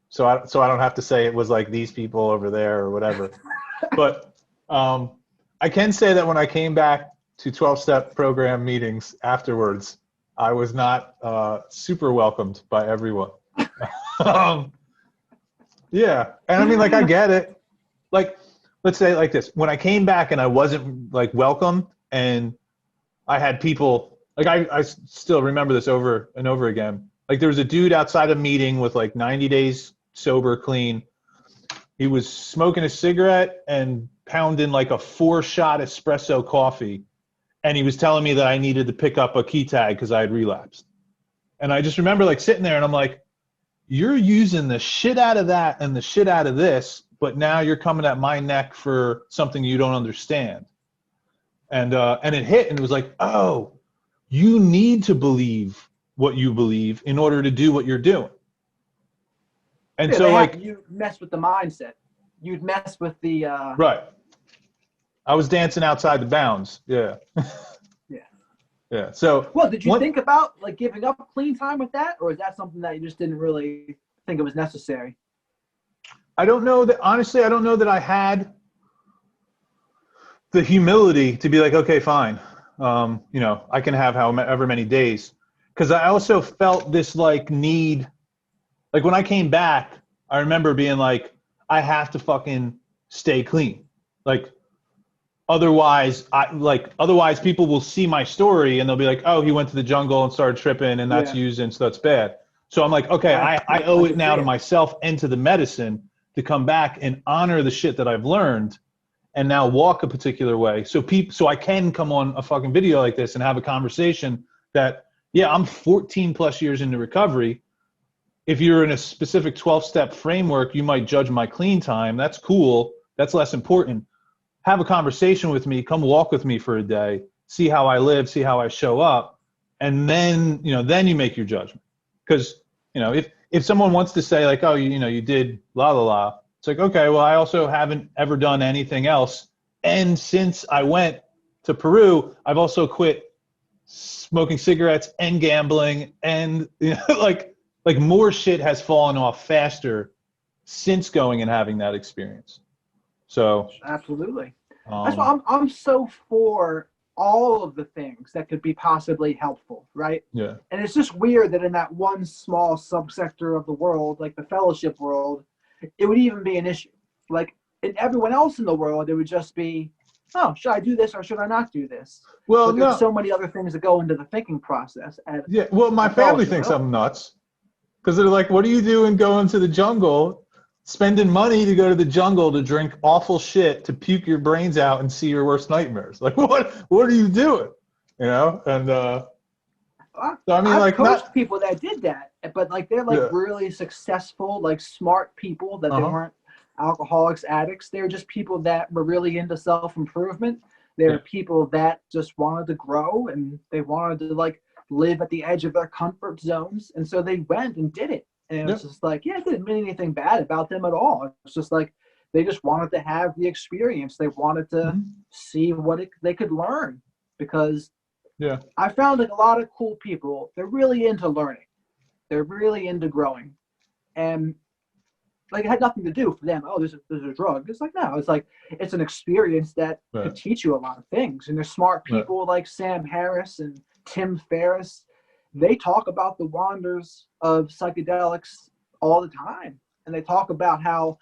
So I don't have to say it was like these people over there or whatever. But I can say that when I came back to 12-step program meetings afterwards, I was not super welcomed by everyone. Yeah. And I mean, like, I get it. Like, let's say it like this. When I came back and I wasn't like welcomed and I had people, like I still remember this over and over again. Like there was a dude outside a meeting with like 90 days sober, clean. He was smoking a cigarette and pounding like a 4-shot espresso coffee. And he was telling me that I needed to pick up a key tag because I had relapsed. And I just remember like sitting there and I'm like, you're using the shit out of that and the shit out of this, but now you're coming at my neck for something you don't understand. And it hit and it was like, oh, you need to believe what you believe in order to do what you're doing. And Yeah, so like you mess with the mindset. You'd mess with the right. I was dancing outside the bounds. Yeah. yeah. Yeah. So Well, did you think about like giving up clean time with that, or is that something that you just didn't really think it was necessary? I don't know that, honestly, I don't know that I had the humility to be like, okay, fine. You know, I can have however many days. Because I also felt this like need, like when I came back, I remember being like, I have to fucking stay clean. Like, otherwise people will see my story and they'll be like, oh, he went to the jungle and started tripping and that's using, so that's bad. So I'm like, okay, I owe it now to myself and to the medicine to come back and honor the shit that I've learned and now walk a particular way. So I can come on a fucking video like this and have a conversation that, yeah, I'm 14 plus years into recovery. If you're in a specific 12-step framework, you might judge my clean time. That's cool. That's less important. Have a conversation with me, come walk with me for a day, see how I live, see how I show up. And then, then you make your judgment. Because, if someone wants to say like, oh, you did la la la, it's like, okay, well, I also haven't ever done anything else. And since I went to Peru, I've also quit smoking cigarettes and gambling. And like more shit has fallen off faster since going and having that experience. So absolutely. That's why I'm so for all of the things that could be possibly helpful, right? Yeah. And it's just weird that in that one small subsector of the world, like the fellowship world, it would even be an issue. Like in everyone else in the world, it would just be, oh, should I do this or should I not do this? Well, but there's so many other things that go into the thinking process. Yeah. Well, my family thinks I'm nuts because they're like, what are you doing going to the jungle? Spending money to go to the jungle to drink awful shit, to puke your brains out and see your worst nightmares. Like, what are you doing? And so I mean, I've coached people that did that, but like they're like really successful, like smart people that they weren't alcoholics, addicts. They're just people that were really into self-improvement. They're people that just wanted to grow and they wanted to like live at the edge of their comfort zones. And so they went and did it. And it's just like, it didn't mean anything bad about them at all. It's just like they just wanted to have the experience. They wanted to see what they could learn, because I found like a lot of cool people, they're really into learning. They're really into growing. And like it had nothing to do for them. Oh, there's a drug. It's like, no, it's like, it's an experience that could teach you a lot of things. And there's smart people like Sam Harris and Tim Ferriss. They talk about the wonders of psychedelics all the time. And they talk about how,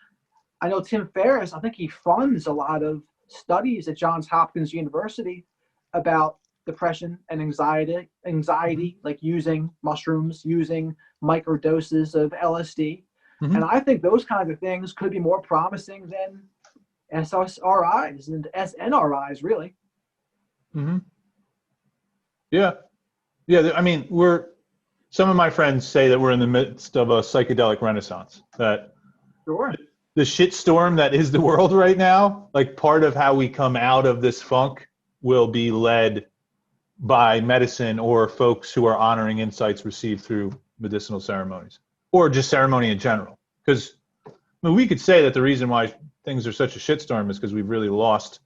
I know Tim Ferriss, I think he funds a lot of studies at Johns Hopkins University about depression and anxiety, like using mushrooms, using microdoses of LSD. And I think those kinds of things could be more promising than SSRIs and SNRIs, really. Yeah. Yeah, I mean, some of my friends say that we're in the midst of a psychedelic renaissance, that the shitstorm that is the world right now, like part of how we come out of this funk will be led by medicine or folks who are honoring insights received through medicinal ceremonies or just ceremony in general. Because we could say that the reason why things are such a shitstorm is because we've really lost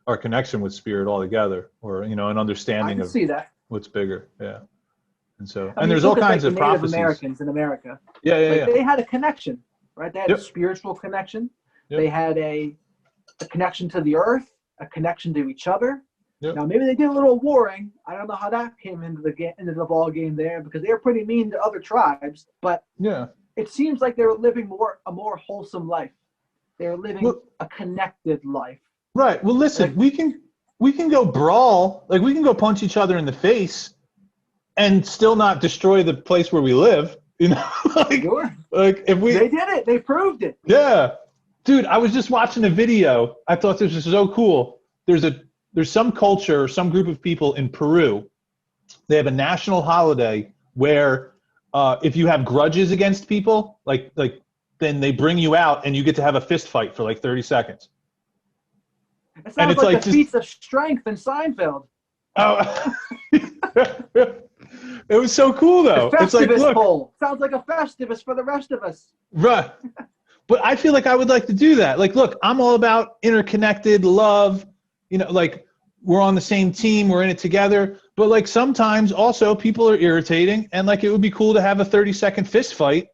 our connection with spirit altogether, or, an understanding of what's bigger. Yeah. And so, I and mean, there's look all at kinds like of the Native prophecies. Americans in America. Yeah, yeah, Like yeah. they had a connection, right? They had a Yep. spiritual connection. Yep. They had a connection to the earth, a connection to each other. Yep. Now maybe they did a little warring. I don't know how that came into the ball game there, because they were pretty mean to other tribes. But Yeah. it seems like they were living a more wholesome life. They were living a connected life. Right. Well, listen, we can go brawl, like we can go punch each other in the face and still not destroy the place where we live. You know, Sure. like if we They did it. They proved it. Yeah. Dude, I was just watching a video. I thought this was so cool. There's some culture, some group of people in Peru. They have a national holiday where if you have grudges against people, like then they bring you out and you get to have a fist fight for like 30 seconds. It sounds it's like like the feats of strength in Seinfeld. Oh, it was so cool though. The It's like, Festivus look, poll. Sounds like a Festivus for the rest of us. right. But I feel like I would like to do that. Like, look, I'm all about interconnected love. You know, like we're on the same team, we're in it together. But like sometimes also people are irritating, and like it would be cool to have a 30-second fist fight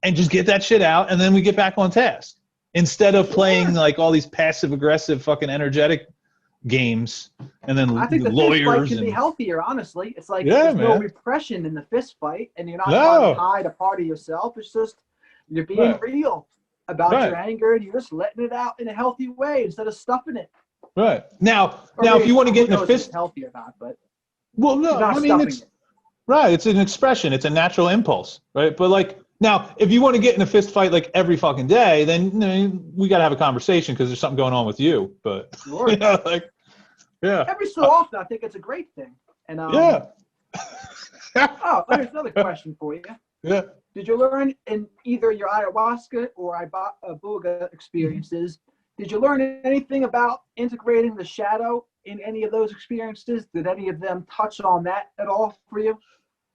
and just get that shit out, and then we get back on task instead of playing like all these passive aggressive fucking energetic games and then I think the lawyers fist fight can and be healthier, honestly. It's like Yeah, there's no man. repression in the fist fight, and you're not No. trying to hide a part of yourself. It's just you're being Right. real about Right. your anger, and you're just letting it out in a healthy way instead of stuffing it. right now Or if maybe you want to who get in a knows if it's fist, healthy or not, but well, no, you're not I mean stuffing it's it. right. It's an expression. It's a natural impulse, right? But like now, if you want to get in a fist fight like every fucking day, then you know, we got to have a conversation because there's something going on with you. But Sure. you know, like, yeah, Every so often, I think it's a great thing. And yeah, oh, there's another question for you. yeah. Did you learn in either your ayahuasca or iboga experiences? Did you learn anything about integrating the shadow in any of those experiences? Did any of them touch on that at all for you?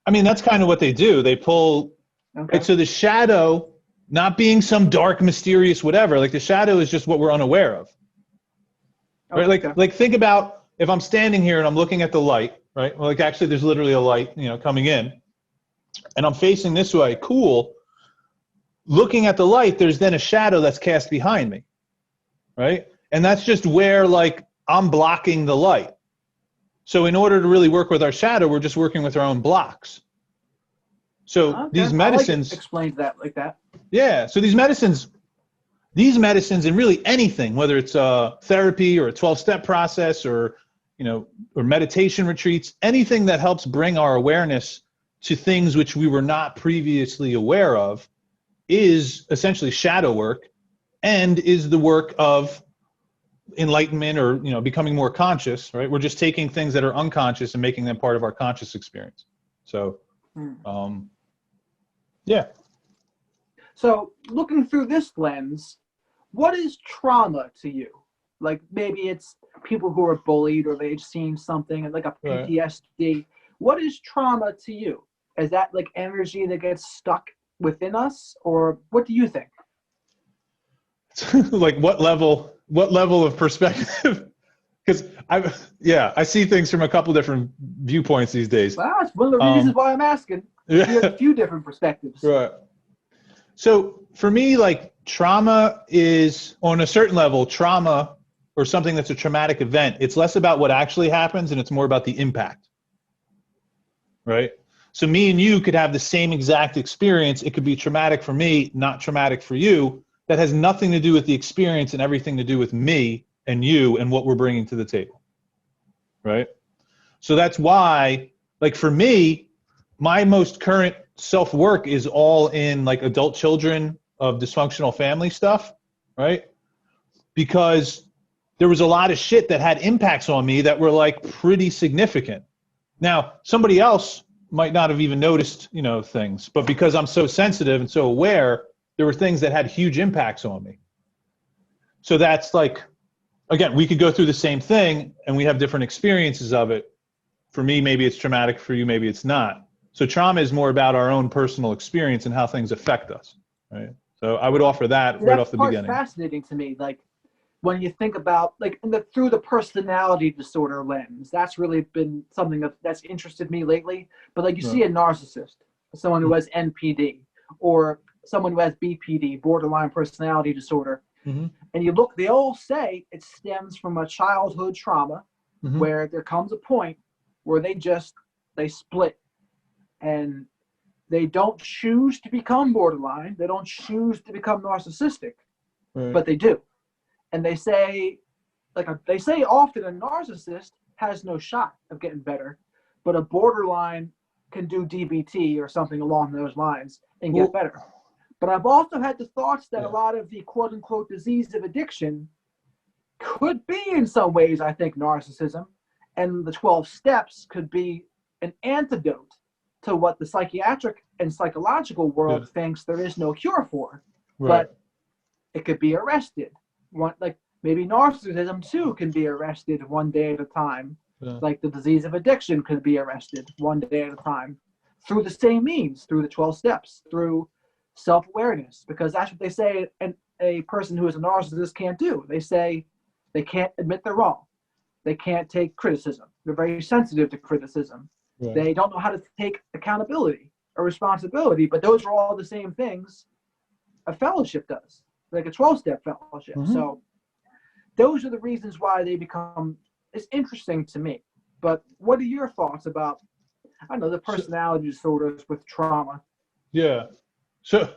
I mean, that's kind of what they do. They pull. Okay. Right, so the shadow, not being some dark, mysterious whatever, like the shadow is just what we're unaware of. Right? Okay. Like think about if I'm standing here and I'm looking at the light, right? Well, like actually there's literally a light, you know, coming in. And I'm facing this way, cool. Looking at the light, there's then a shadow that's cast behind me. Right? And that's just where like I'm blocking the light. So in order to really work with our shadow, we're just working with our own blocks. So Okay. these medicines, explained that like that. yeah. So these medicines and really anything, whether it's therapy or a 12-step process or, you know, or meditation retreats, anything that helps bring our awareness to things which we were not previously aware of is essentially shadow work and is the work of enlightenment or, you know, becoming more conscious, right? We're just taking things that are unconscious and making them part of our conscious experience. So, yeah. So looking through this lens, what is trauma to you? Like maybe it's people who are bullied or they've seen something like a PTSD. Right. What is trauma to you? Is that like energy that gets stuck within us, or what do you think? Like what level of perspective? Because I see things from a couple different viewpoints these days. Well, that's one of the reasons why I'm asking. Yeah. You have a few different perspectives. Right. So for me, like trauma is on a certain level, trauma or something that's a traumatic event, it's less about what actually happens and it's more about the impact. Right? So me and you could have the same exact experience. It could be traumatic for me, not traumatic for you. That has nothing to do with the experience and everything to do with me and you and what we're bringing to the table. Right? So that's why, like for me, my most current self-work is all in like adult children of dysfunctional family stuff, right? Because there was a lot of shit that had impacts on me that were like pretty significant. Now, somebody else might not have even noticed, you know, things, but because I'm so sensitive and so aware, there were things that had huge impacts on me. So that's like, again, we could go through the same thing and we have different experiences of it. For me, maybe it's traumatic. For you, maybe it's not. So trauma is more about our own personal experience and how things affect us, right? So I would offer that right off the beginning. That's fascinating to me. Like when you think about like through the personality disorder lens, that's really been something that's interested me lately. But like you see a narcissist, someone who has NPD, or someone who has BPD, borderline personality disorder, and you look, they all say it stems from a childhood trauma where there comes a point where they split, and they don't choose to become borderline, they don't choose to become narcissistic, but they do. And they say often a narcissist has no shot of getting better, but a borderline can do DBT or something along those lines and get better. But I've also had the thoughts that a lot of the quote unquote disease of addiction could be in some ways, I think, narcissism, and the 12 steps could be an antidote to what the psychiatric and psychological world thinks there is no cure for. But it could be arrested. Like maybe narcissism too can be arrested one day at a time. Like the disease of addiction could be arrested one day at a time through the same means, through the 12 steps, through self-awareness, because that's what they say a person who is a narcissist can't do. They say they can't admit they're wrong. They can't take criticism. They're very sensitive to criticism. They don't know how to take accountability or responsibility, but those are all the same things a fellowship does, like a 12-step fellowship. So those are the reasons why they become, it's interesting to me. But what are your thoughts about, I don't know, the personality disorders with trauma? Yeah. So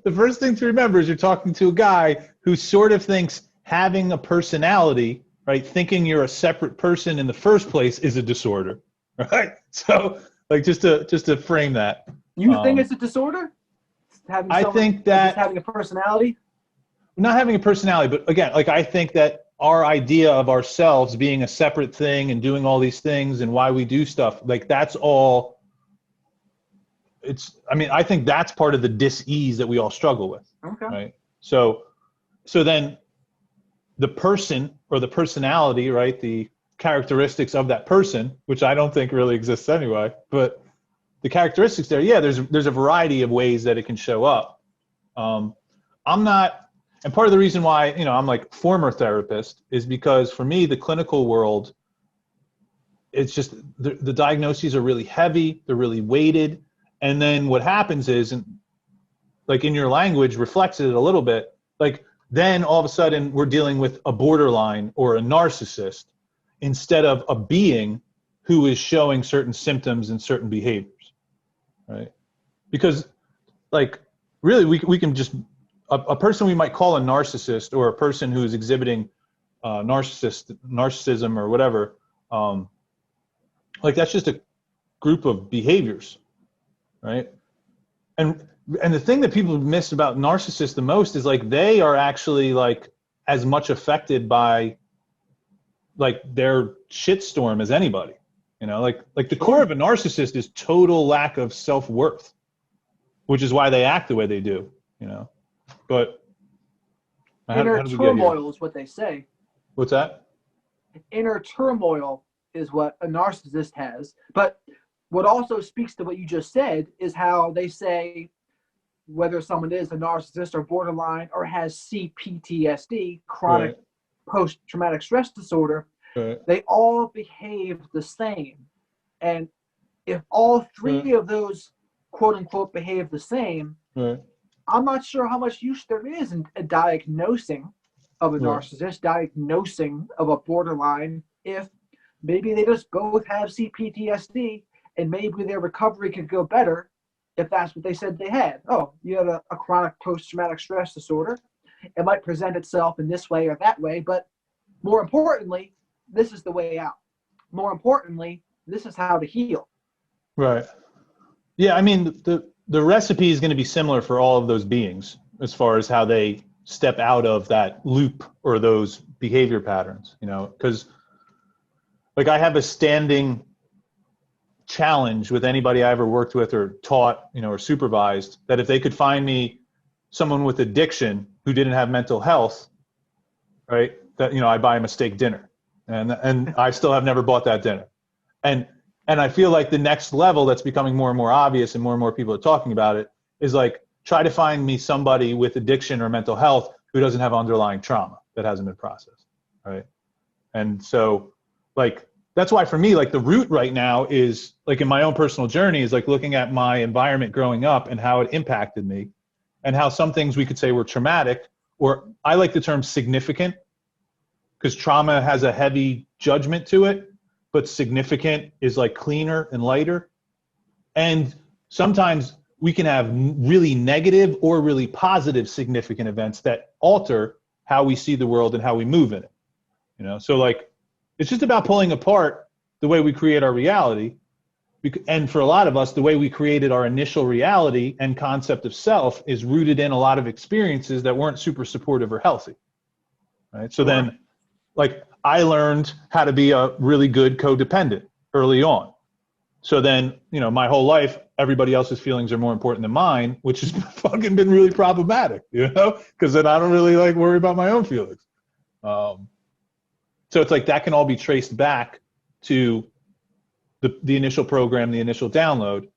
the first thing to remember is you're talking to a guy who sort of thinks having a personality, right, thinking you're a separate person in the first place is a disorder, right? So like just to frame that. You think it's a disorder? I think that just having a personality? Not having a personality, but again, like I think that our idea of ourselves being a separate thing and doing all these things and why we do stuff, like that's all, I think that's part of the dis-ease that we all struggle with. Okay. Right. So then the person or the personality, right, the characteristics of that person, which I don't think really exists anyway, but the characteristics there, there's a variety of ways that it can show up. And part of the reason why, I'm like former therapist is because for me, the clinical world, it's just the diagnoses are really heavy, they're really weighted. And then what happens is, and like in your language reflects it a little bit, like then all of a sudden we're dealing with a borderline or a narcissist instead of a being who is showing certain symptoms and certain behaviors, right? Because like really we can just, a person we might call a narcissist or a person who is exhibiting narcissism or whatever, like that's just a group of behaviors, right? And the thing that people miss about narcissists the most is like they are actually like as much affected by like their shitstorm as anybody, like the core of a narcissist is total lack of self-worth, which is why they act the way they do, But inner turmoil is what they say. What's that? Inner turmoil is what a narcissist has. But what also speaks to what you just said is how they say whether someone is a narcissist or borderline or has CPTSD, chronic post-traumatic stress disorder, they all behave the same. And if all three of those quote unquote behave the same, I'm not sure how much use there is in a diagnosing of a narcissist, diagnosing of a borderline, if maybe they just both have CPTSD and maybe their recovery could go better if that's what they said they had. Oh, you have a chronic post-traumatic stress disorder. It might present itself in this way or that way, but more importantly, this is the way out. More importantly, this is how to heal. Right. Yeah, I mean, the recipe is going to be similar for all of those beings as far as how they step out of that loop or those behavior patterns, because like I have a standing challenge with anybody I ever worked with or taught, or supervised, that if they could find me someone with addiction who didn't have mental health, right, that, I buy them a steak dinner, and I still have never bought that dinner. And I feel like the next level that's becoming more and more obvious and more people are talking about it is like, try to find me somebody with addiction or mental health who doesn't have underlying trauma that hasn't been processed, right? And so, like, that's why for me, like, the root right now is, like, in my own personal journey, is like looking at my environment growing up and how it impacted me, and how some things we could say were traumatic, or I like the term significant, because trauma has a heavy judgment to it, but significant is like cleaner and lighter. And sometimes we can have really negative or really positive significant events that alter how we see the world and how we move in it. You know, so like, it's just about pulling apart the way we create our reality. And for a lot of us, the way we created our initial reality and concept of self is rooted in a lot of experiences that weren't super supportive or healthy. Right. So then, like, I learned how to be a really good codependent early on. So then, you know, my whole life, everybody else's feelings are more important than mine, which has fucking been really problematic, you know, because then I don't really like worry about my own feelings. So it's like that can all be traced back to the initial program, the initial download,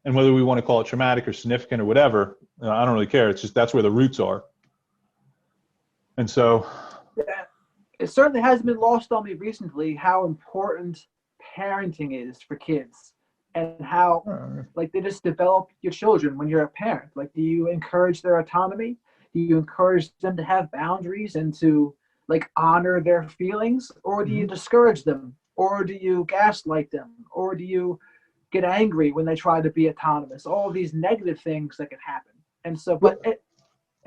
and whether we want to call it traumatic or significant or whatever, I don't really care. It's just that's where the roots are. And so, yeah, it certainly hasn't been lost on me recently how important parenting is for kids, and how like they just develop your children when you're a parent. Like, do you encourage their autonomy? Do you encourage them to have boundaries and to like honor their feelings, or do you discourage them, or do you gaslight them, or do you get angry when they try to be autonomous? All of these negative things that can happen. And so, but it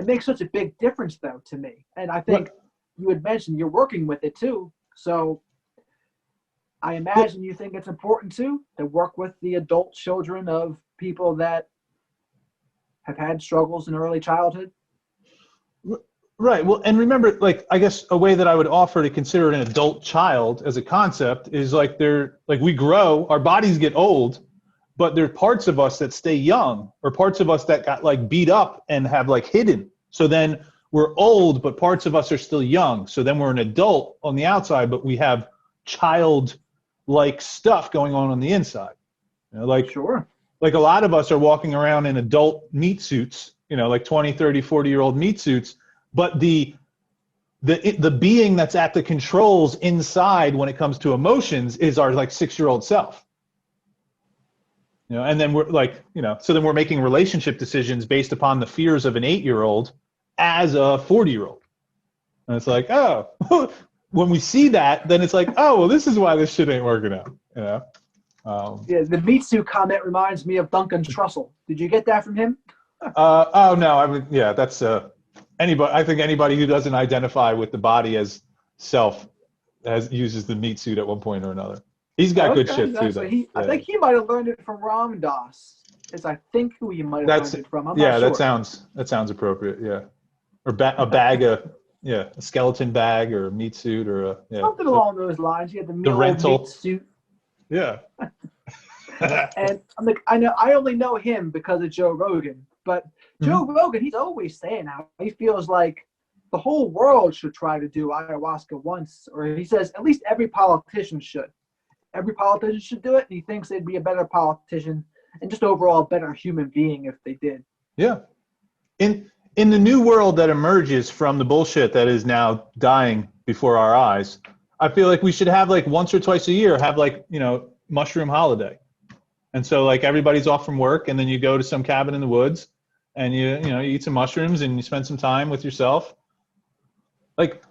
makes such a big difference though to me. And I think you had mentioned you're working with it too. So I imagine you think it's important too to work with the adult children of people that have had struggles in early childhood. Right. Well, and remember, like, I guess a way that I would offer to consider an adult child as a concept is like we grow, our bodies get old, but there are parts of us that stay young, or parts of us that got like beat up and have like hidden. So then we're old, but parts of us are still young. So then we're an adult on the outside, but we have child-like stuff going on the inside. You know, like, sure. Like a lot of us are walking around in adult meat suits, you know, like 20, 30, 40-year-old meat suits. But the being that's at the controls inside when it comes to emotions is our like 6-year-old self. You know, and then we're like, you know, so then we're making relationship decisions based upon the fears of an 8-year-old as a 40-year-old. And it's like, oh, when we see that, then it's like, oh, well, this is why this shit ain't working out. You know? Yeah, the meat suit comment reminds me of Duncan Trussell. Did you get that from him? Oh no, I mean, yeah, that's I think anybody who doesn't identify with the body as self uses the meat suit at one point or another. He's got good shit too, though. I think he might have learned it from Ram Dass. Is I think who he might have learned it from. I'm not sure. That sounds appropriate. Yeah, or a bag of a skeleton bag or a meat suit or something along those lines. You had the rental meat suit. Yeah. And I'm like, I only know him because of Joe Rogan, but Joe Rogan, he's always saying how he feels like the whole world should try to do ayahuasca once, or he says at least every politician should. Every politician should do it, and he thinks they'd be a better politician and just overall a better human being if they did. Yeah. In the new world that emerges from the bullshit that is now dying before our eyes, I feel like we should have like once or twice a year, have like, you know, mushroom holiday. And so like everybody's off from work, and then you go to some cabin in the woods and you eat some mushrooms and you spend some time with yourself. Like,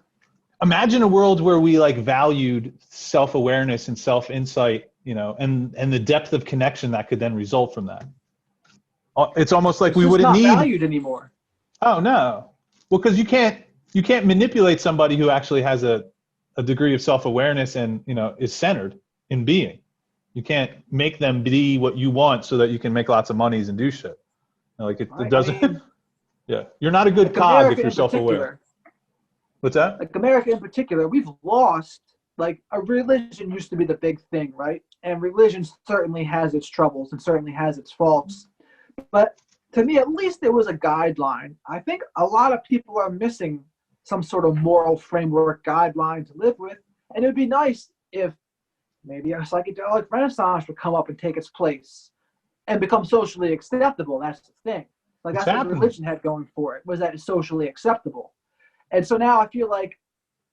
imagine a world where we like valued self-awareness and self-insight, you know, and the depth of connection that could then result from that. It's almost like we wouldn't need valued anymore. Oh no. Well, because you can't manipulate somebody who actually has a degree of self-awareness and, you know, is centered in being. You can't make them be what you want so that you can make lots of monies and do shit. Like it doesn't. Yeah, you're not a good like cog America if you're self-aware. What's that? Like America in particular, we've lost. Like a religion used to be the big thing, right? And religion certainly has its troubles and certainly has its faults. But to me, at least there was a guideline. I think a lot of people are missing some sort of moral framework guideline to live with. And it would be nice if maybe a psychedelic renaissance would come up and take its place and become socially acceptable. That's the thing. Like that's what religion had going for it, was that it's socially acceptable. And so now I feel like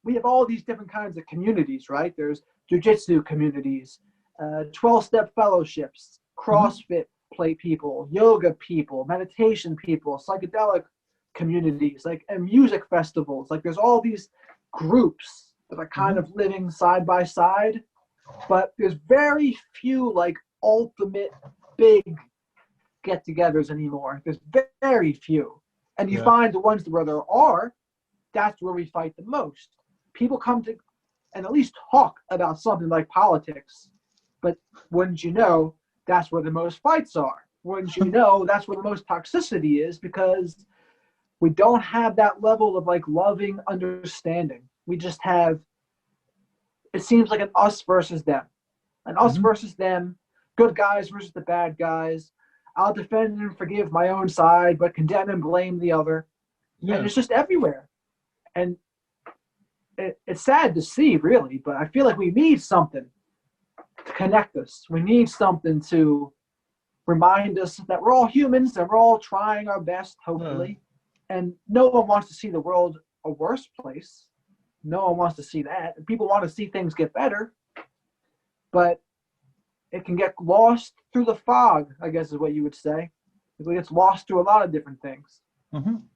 we have all these different kinds of communities, right? There's jujitsu communities, 12-step fellowships, CrossFit play people, yoga people, meditation people, psychedelic communities, like, and music festivals. Like, there's all these groups that are kind of living side by side, but there's very few like ultimate big get-togethers anymore. There's very few, and you find the ones where there are, that's where we fight the most. People come to and at least talk about something like politics, but wouldn't you know, that's where the most fights are. Wouldn't you know, that's where the most toxicity is, because we don't have that level of like loving understanding. We just have, it seems like an us versus them. An us versus them, good guys versus the bad guys. I'll defend and forgive my own side, but condemn and blame the other. Yeah. And it's just everywhere. And it's sad to see, really, but I feel like we need something to connect us. We need something to remind us that we're all humans and we're all trying our best, hopefully. And no one wants to see the world a worse place. No one wants to see that. People want to see things get better, but it can get lost through the fog, I guess is what you would say. It gets lost through a lot of different things. I'm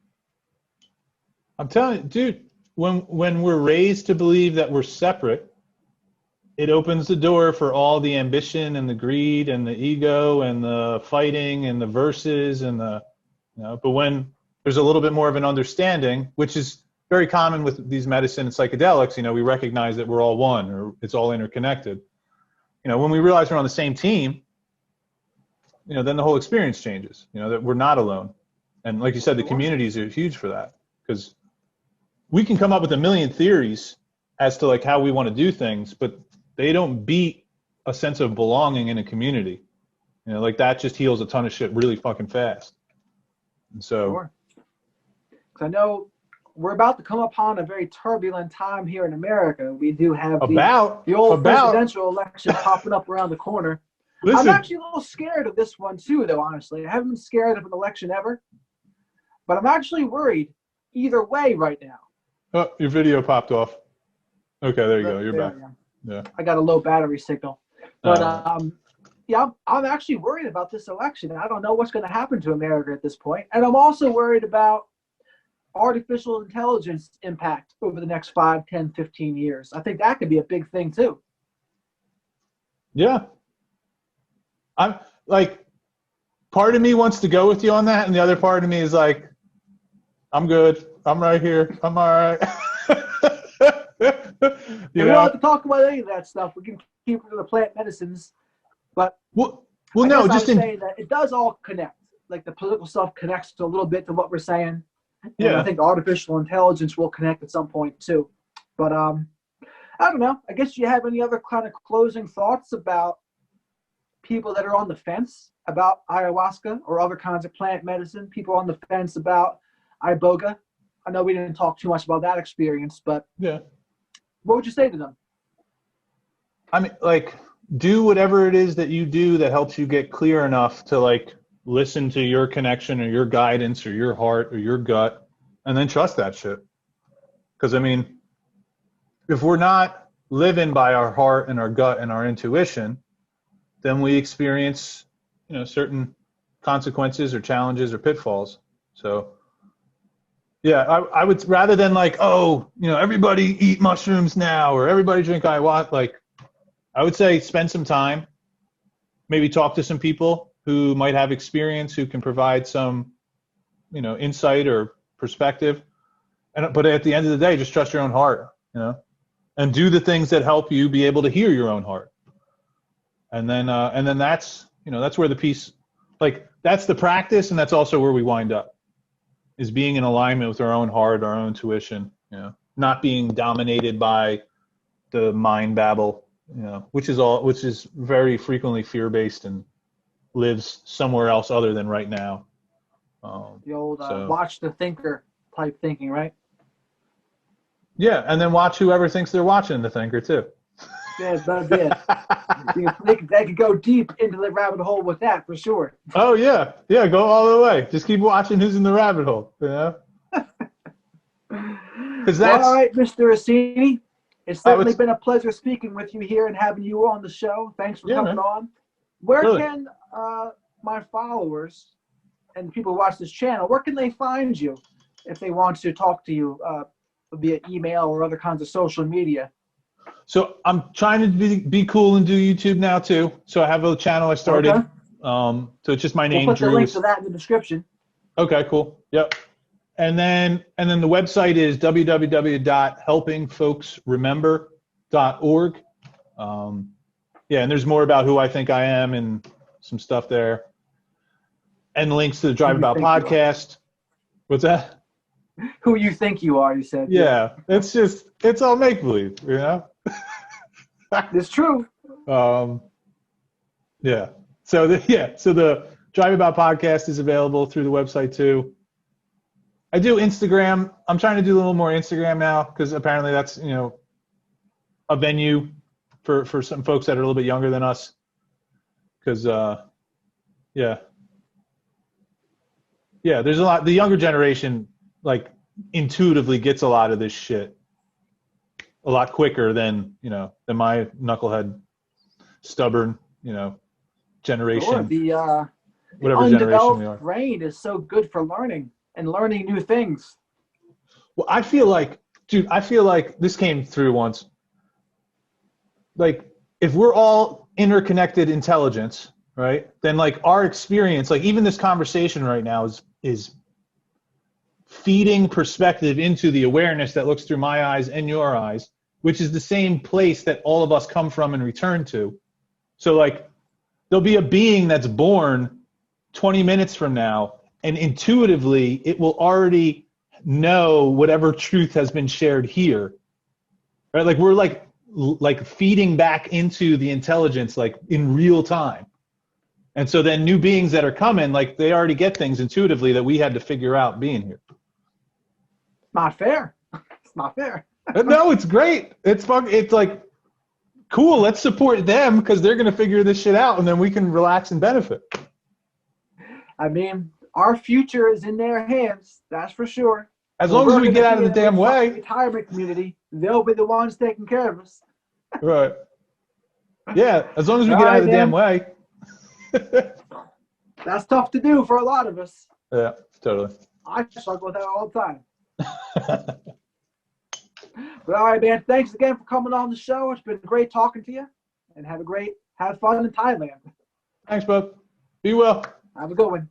telling you, dude, when we're raised to believe that we're separate, it opens the door for all the ambition and the greed and the ego and the fighting and the verses and the, but when there's a little bit more of an understanding, which is very common with these medicine and psychedelics, we recognize that we're all one, or it's all interconnected. When we realize we're on the same team, then the whole experience changes, that we're not alone. And like you said, the communities are huge for that, because we can come up with a million theories as to like how we want to do things, but they don't beat a sense of belonging in a community. Like that just heals a ton of shit really fucking fast. And so, sure. 'Cause I know we're about to come upon a very turbulent time here in America. We do have the old presidential election popping up around the corner. Listen, I'm actually a little scared of this one too, though, honestly. I haven't been scared of an election ever, but I'm actually worried either way right now. Oh, your video popped off. Okay, there you go. You're back. Yeah. I got a low battery signal. But yeah, I'm actually worried about this election. I don't know what's going to happen to America at this point. And I'm also worried about artificial intelligence impact over the next 5, 10, 15 years. I think that could be a big thing too. Yeah. I'm like, part of me wants to go with you on that, and the other part of me is like, I'm good. I'm right here. I'm all right. We don't have to talk about any of that stuff. We can keep it to the plant medicines. But no, just say that it does all connect. Like the political stuff connects to a little bit to what we're saying. And I think artificial intelligence will connect at some point too. But I don't know. I guess you have any other kind of closing thoughts about people that are on the fence about ayahuasca or other kinds of plant medicine? People on the fence about iboga. I know we didn't talk too much about that experience, but what would you say to them? I mean, like, do whatever it is that you do that helps you get clear enough to like listen to your connection or your guidance or your heart or your gut, and then trust that shit. Because I mean, if we're not living by our heart and our gut and our intuition, then we experience, certain consequences or challenges or pitfalls. So yeah, I would, rather than like, everybody eat mushrooms now or everybody drink ayahuasca, like I would say spend some time, maybe talk to some people who might have experience, who can provide some, insight or perspective. But at the end of the day, just trust your own heart, and do the things that help you be able to hear your own heart. And then that's, that's where the peace, like that's the practice. And that's also where we wind up, is being in alignment with our own heart, our own intuition, not being dominated by the mind babble, which is very frequently fear-based and lives somewhere else other than right now. The old watch the thinker type thinking, right? Yeah, and then watch whoever thinks they're watching the thinker too. Yeah, they could go deep into the rabbit hole with that for sure. Oh yeah, go all the way. Just keep watching who's in the rabbit hole. Because Well, that's all right, Mr. Assini. It's I certainly would, been a pleasure speaking with you here and having you on the show. Thanks for yeah, coming man. on. Where Really. can my followers and people who watch this channel, where can they find you if they want to talk to you via email or other kinds of social media? So I'm trying to be cool and do YouTube now too. So I have a channel I started. Okay. So it's just my We'll name, put the Drew. link to that in the description. Okay, cool. Yep. And then the website is www.helpingfolksremember.org. Yeah, and there's more about who I think I am and some stuff there. And links to the Who Drive you About think you are. podcast. What's that? Who you think you are, you said. Yeah, it's all make believe, you know? It's true. Yeah. So the Drive About podcast is available through the website too. I do Instagram. I'm trying to do a little more Instagram now because apparently that's, a venue for some folks that are a little bit younger than us. Because yeah, there's a lot. The younger generation like intuitively gets a lot of this shit a lot quicker than than my knucklehead, stubborn, generation, Sure. The whatever generation we undeveloped are. brain is so good for learning and learning new things. Well, I feel like this came through once. Like, if we're all interconnected intelligence, right? Then like our experience, like even this conversation right now is feeding perspective into the awareness that looks through my eyes and your eyes, which is the same place that all of us come from and return to. So like there'll be a being that's born 20 minutes from now, and intuitively it will already know whatever truth has been shared here, right? Like we're like feeding back into the intelligence like in real time. And so then new beings that are coming, like they already get things intuitively that we had to figure out being here. Not fair. It's not fair. No, it's great. It's like cool. Let's support them because they're going to figure this shit out, and then we can relax and benefit. I mean, our future is in their hands. That's for sure. As long as we get out of the damn way. Retirement community, they'll be the ones taking care of us. Right. Yeah, as long as we All get out right, of the damn way. That's tough to do for a lot of us. Yeah, totally. I struggle with that all the time. But all right, man. Thanks again for coming on the show. It's been great talking to you. And have fun in Thailand. Thanks, bud. Be well. Have a good one.